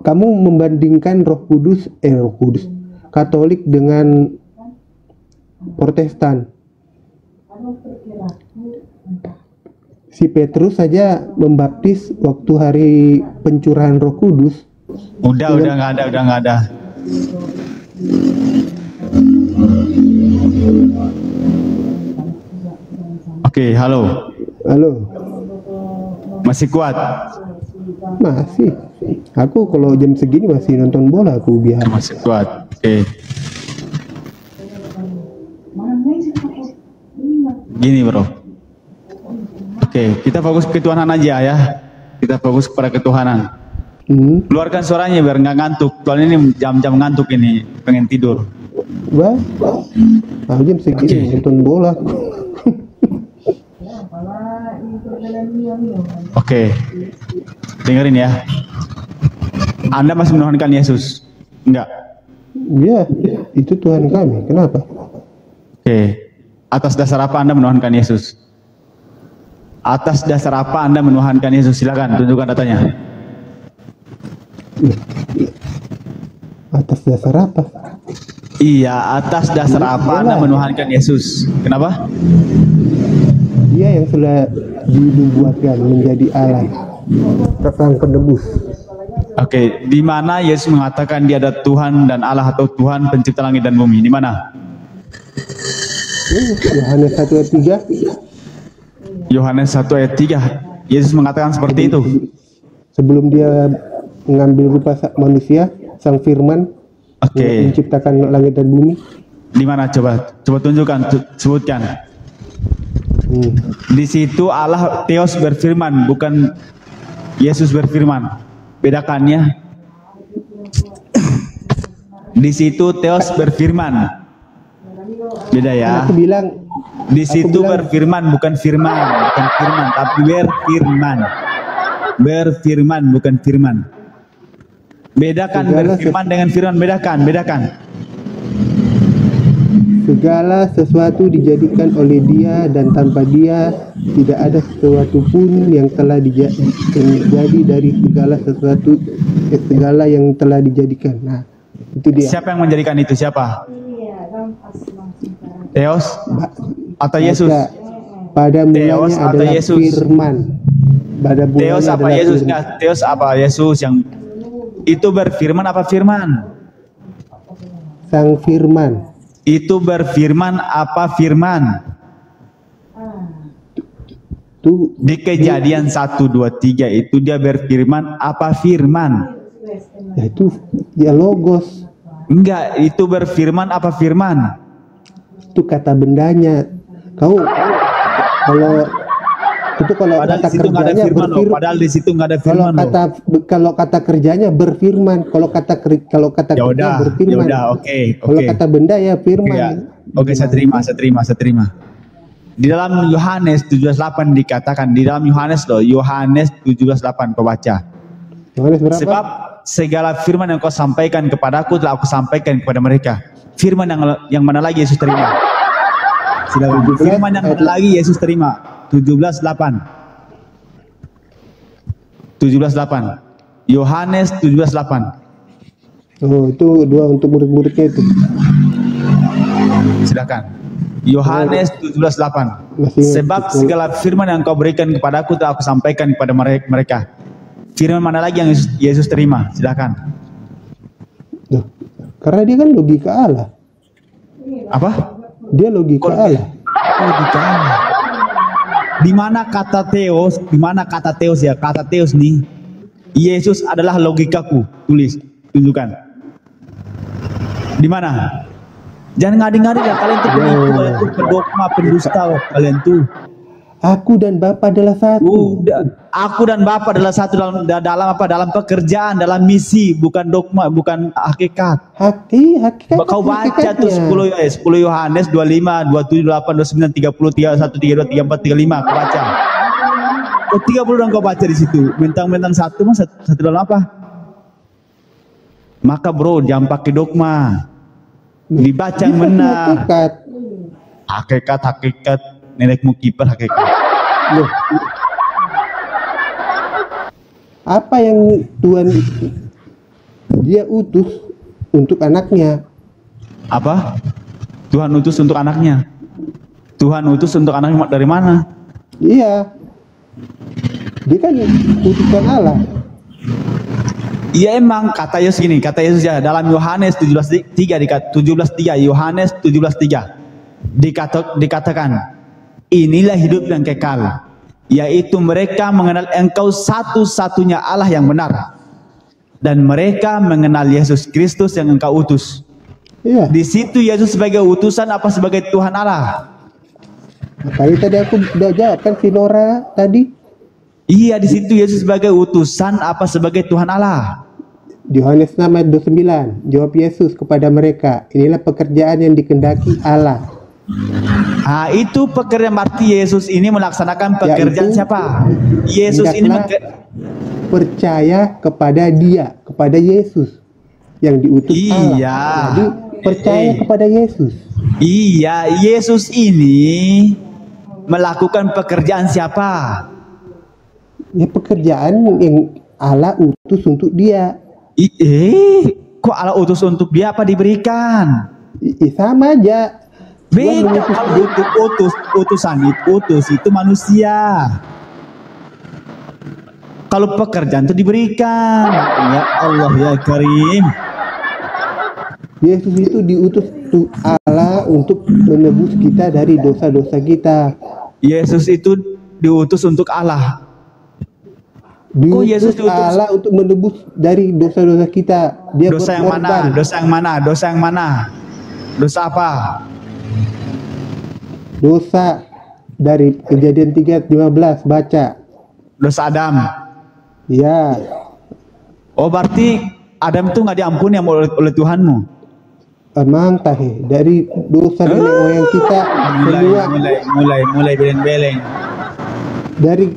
kamu membandingkan Roh Kudus Katolik dengan Protestan. Si Petrus saja membaptis waktu hari pencurahan Roh Kudus. Udah nggak ada. Oke, halo. Masih kuat? Masih. Aku kalau jam segini masih nonton bola aku biar. Masih kuat. Oke. Gini bro. Oke, kita fokus ke ketuhanan aja ya. Kita fokus kepada ketuhanan. Keluarkan suaranya biar nggak ngantuk. Soalnya ini jam-jam ngantuk ini, pengen tidur. Wah, jam segini nonton bola. Oke, dengerin ya. Anda masih menuhankan Yesus? Enggak? Iya, itu Tuhan kami. Kenapa? Oke, atas dasar apa Anda menuhankan Yesus? Atas dasar apa Anda menuhankan Yesus? Silakan tunjukkan datanya. Atas dasar apa? Iya, atas dasar apa Anda menuhankan Yesus? Kenapa? Dia yang sudah dinubuatkan menjadi Allah, sang penebus. Oke, di mana Yesus mengatakan dia ada Tuhan dan Allah atau Tuhan pencipta langit dan bumi? Di mana? Yohanes 1 ayat 3. Yohanes 1 ayat 3. Yesus mengatakan seperti itu. Sebelum dia mengambil rupa manusia, sang firman menciptakan langit dan bumi. Di mana coba tunjukkan, sebutkan. Di situ Allah Theos berfirman, bukan Yesus berfirman. Bedakannya. Di situ Theos berfirman. Beda ya. Aku bilang di situ berfirman, bukan firman, tapi berfirman. Berfirman, bukan firman. Bedakan berfirman dengan firman, bedakan. Segala sesuatu dijadikan oleh Dia, dan tanpa Dia tidak ada sesuatu pun yang telah jadi dari segala yang telah dijadikan. Nah, itu dia. Siapa yang menjadikan itu? Siapa? Theos atau Yesus? Pada mulanya Theos atau adalah Yesus? firman. Pada Theos apa Yesus? Firman. Theos apa Yesus? Yang itu berfirman apa firman? Sang firman. Itu berfirman apa firman? Di Kejadian 1, 2, 3 itu dia berfirman apa firman? Ya itu ya logos. Enggak, itu berfirman apa firman? Itu kata bendanya. Kalau padahal kata kerjanya berfirman. Padahal di situ nggak ada firman. Kalau kata kerjanya berfirman, kalau kata kerja berfirman. Oke. Kalau kata benda ya firman. Oke, saya terima. Di dalam Yohanes 17:8 dikatakan, di dalam Yohanes 17:8 kau baca. Yohanes berapa? Sebab segala firman yang kau sampaikan kepadaku telah aku sampaikan kepada mereka. Firman yang mana lagi Yesus terima? Silakan. Firman yang mana lagi Yesus terima? 17:8. Yohanes 17:8. Oh, itu dua untuk murid-muridnya itu. Silakan. Yohanes 17:8. Sebab segala firman yang kau berikan kepadaku telah aku sampaikan kepada mereka. Firman mana lagi yang Yesus terima? Silakan. Karena dia kan logika Allah. Apa? Dia logika Allah. Logika Allah. Di mana kata Theos? Di mana kata Theos ya? Kata Theos nih. Yesus adalah logikaku. Tunjukkan. Di mana? Jangan ngadi-ngadi ya kalian tuh penipu, kalian tuh pendogma, pendusta kalian tuh. Aku dan Bapa adalah satu. Aku dan Bapa adalah satu dalam apa? Dalam pekerjaan, dalam misi, bukan dogma, bukan hakikat. Hakikat. Kau baca tuh 10 Yohanes 25, 27, 28, 29, 30, 31, 32, 34, 35. Kau baca. 30 dong kau baca di situ. Bentang-bentang satu mas satu dalam apa? Maka bro, jangan pakai dogma. Dibaca yang benar. Hakikat. Nenekmu kiper hakikat. Loh. Apa yang Tuhan dia utus untuk anaknya? Apa? Tuhan utus untuk anaknya. Tuhan utus untuk anaknya dari mana? Iya. Dia kan utusan Allah. Iya emang kata Yesus gini, kata Yesus ya dalam Yohanes 17:3 Yohanes 17:3 dikatakan inilah hidup yang kekal, yaitu mereka mengenal Engkau satu-satunya Allah yang benar, dan mereka mengenal Yesus Kristus yang Engkau utus. Iya. Di situ Yesus sebagai utusan apa sebagai Tuhan Allah? Makanya tadi aku udah jawab kan si Nora tadi. Iya, di situ Yesus sebagai utusan apa sebagai Tuhan Allah? Yohanes 6 ayat 29, jawab Yesus kepada mereka, inilah pekerjaan yang dikehendaki Allah. Ah, itu pekerjaan, berarti Yesus ini melaksanakan pekerjaan siapa? Yesus ini percaya kepada Dia, kepada Yesus yang diutus Allah. Jadi percaya kepada Yesus. Iya, Yesus ini melakukan pekerjaan siapa? Ya pekerjaan yang Allah utus untuk Dia. Kok Allah utus untuk Dia apa diberikan? Sama aja. Beda kalau utus itu manusia. Kalau pekerjaan itu diberikan. Ya Allah ya Karim. Yesus itu diutus Allah untuk menebus kita dari dosa-dosa kita. Yesus itu diutus untuk Allah. Diutus Allah untuk menebus dari dosa-dosa kita. Dia dosa yang mana? Dosa yang mana? Dosa yang mana? Dosa apa? Dosa dari Kejadian 3:15 baca. Dosa Adam. Ya. Oh berarti Adam itu nggak diampuni oleh Tuhanmu? Emang tahe dari dosa nenek moyang kita mulai beleng-beleng. Dari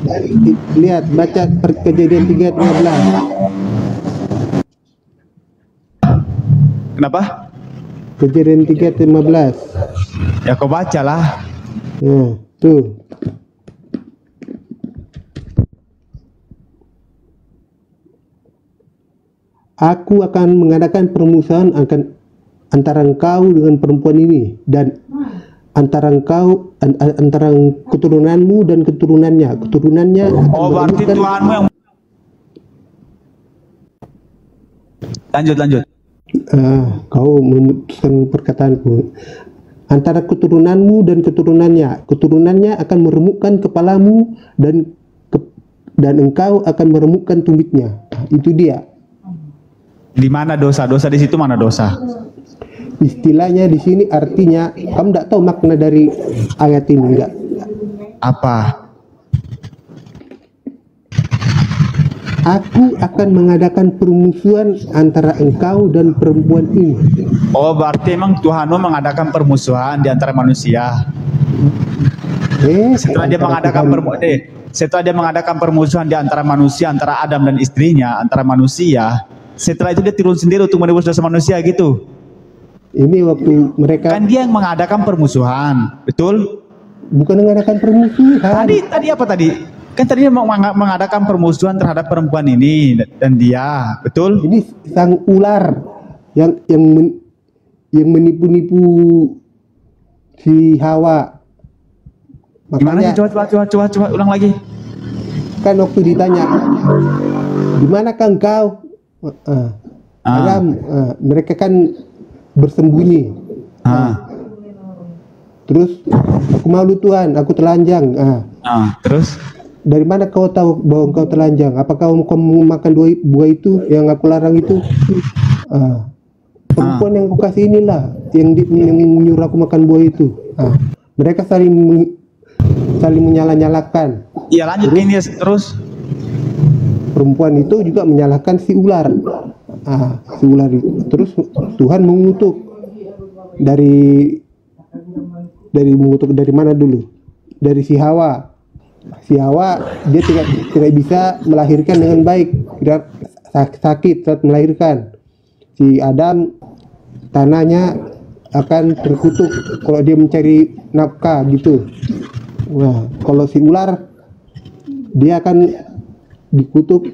lihat baca Kejadian 3:15. Kenapa? Kejadian 3:15. Ya kau bacalah. Ya, tuh. Aku akan mengadakan permusuhan antara engkau dengan perempuan ini dan antara keturunanmu dan keturunannya. Oh berarti Tuhanmu yang lanjut. Kau memutuskan perkataanku. Antara keturunanmu dan keturunannya akan meremukkan kepalamu dan engkau akan meremukkan tumitnya. Itu dia. Di mana dosa? Dosa di situ mana dosa? Istilahnya di sini artinya, kamu tidak tahu makna dari ayat ini enggak? Apa? Aku akan mengadakan permusuhan antara engkau dan perempuan ini. Oh berarti emang Tuhanmu mengadakan permusuhan di antara manusia. Setelah dia mengadakan permusuhan di antara manusia, antara Adam dan istrinya, antara manusia. Setelah itu dia turun sendiri untuk menebus dosa manusia gitu. Ini waktu mereka kan dia yang mengadakan permusuhan, betul? Bukan mengadakan permusuhan. Tadi apa tadi? Kan tadinya mengadakan permusuhan terhadap perempuan ini dan dia, betul? Ini sang ular yang menipu-nipu si Hawa. Makanya, gimana? Coba ulang lagi. Kan waktu ditanya, di manakah engkau? Adam, mereka kan bersembunyi. Terus aku malu Tuhan, aku telanjang. Terus dari mana kau tahu bahwa engkau telanjang? Apakah kau makan buah itu yang aku larang itu? Perempuan yang aku kasih inilah yang menyuruh aku makan buah itu. Mereka saling menyala-nyalakan. Iya lanjut ini terus. Perempuan itu juga menyalahkan si ular. Si ular itu. Terus Tuhan mengutuk dari mana dulu? Dari si Hawa. Si Hawa dia tidak bisa melahirkan dengan baik, sakit saat melahirkan. Si Adam tanahnya akan terkutuk kalau dia mencari nafkah gitu. Nah, kalau si ular dia akan dikutuk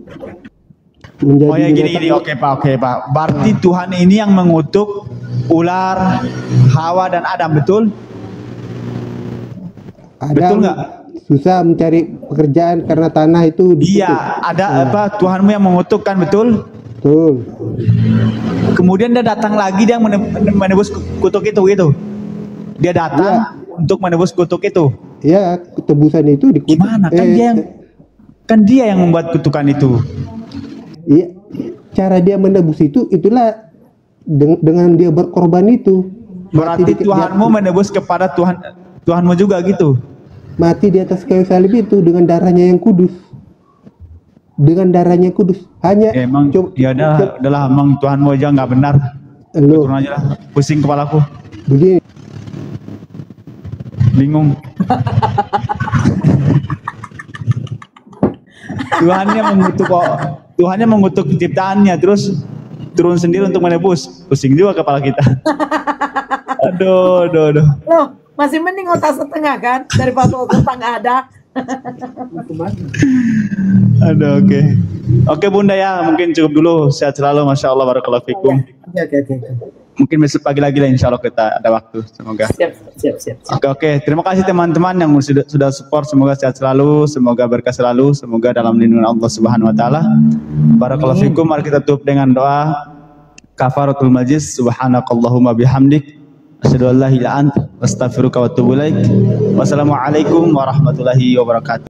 menjadi. Oh ya gini, oke pak. Berarti Tuhan ini yang mengutuk ular, Hawa dan Adam, betul? Betul nggak? Susah mencari pekerjaan karena tanah itu dikutuk. Iya, ada Tuhanmu yang mengutuk kan, betul? Betul. Kemudian dia datang lagi, dia menebus kutuk itu gitu. Dia datang untuk menebus kutuk itu. Iya, tebusan itu dikutuk. Gimana? Kan dia yang membuat kutukan itu. Iya, cara dia menebus itulah dengan dia berkorban itu. Berarti Tuhanmu menebus kepada Tuhanmu juga gitu. Mati di atas kayu salib itu dengan darahnya yang kudus. Dengan darahnya kudus. Hanya emang ya udahlah emang Tuhanmu aja nggak benar. Turun aja lah, pusing kepalaku. Begini. Bingung. Tuhannya mengutuk ciptaannya, terus turun sendiri untuk menebus. Pusing juga kepala kita. Aduh. Loh, masih mending otak setengah kan daripada otak nggak ada. Aduh, oke Bunda ya, mungkin cukup dulu. Sehat selalu, masya Allah, barakallahu fikum. Oke. Mungkin besok pagi lagi lah, insya Allah kita ada waktu. Semoga. Siap. Oke. Terima kasih teman-teman yang sudah support. Semoga sehat selalu, semoga berkah selalu, semoga dalam lindungan Allah Subhanahu Wa Taala. Barakallahu fikum. Mari kita tutup dengan doa kafaratul majlis. Subhanakallahumma bihamdik. Asyhadu an la ilaha illa anta, astaghfiruka wa atubu ilaik. Wassalamualaikum warahmatullahi wabarakatuh.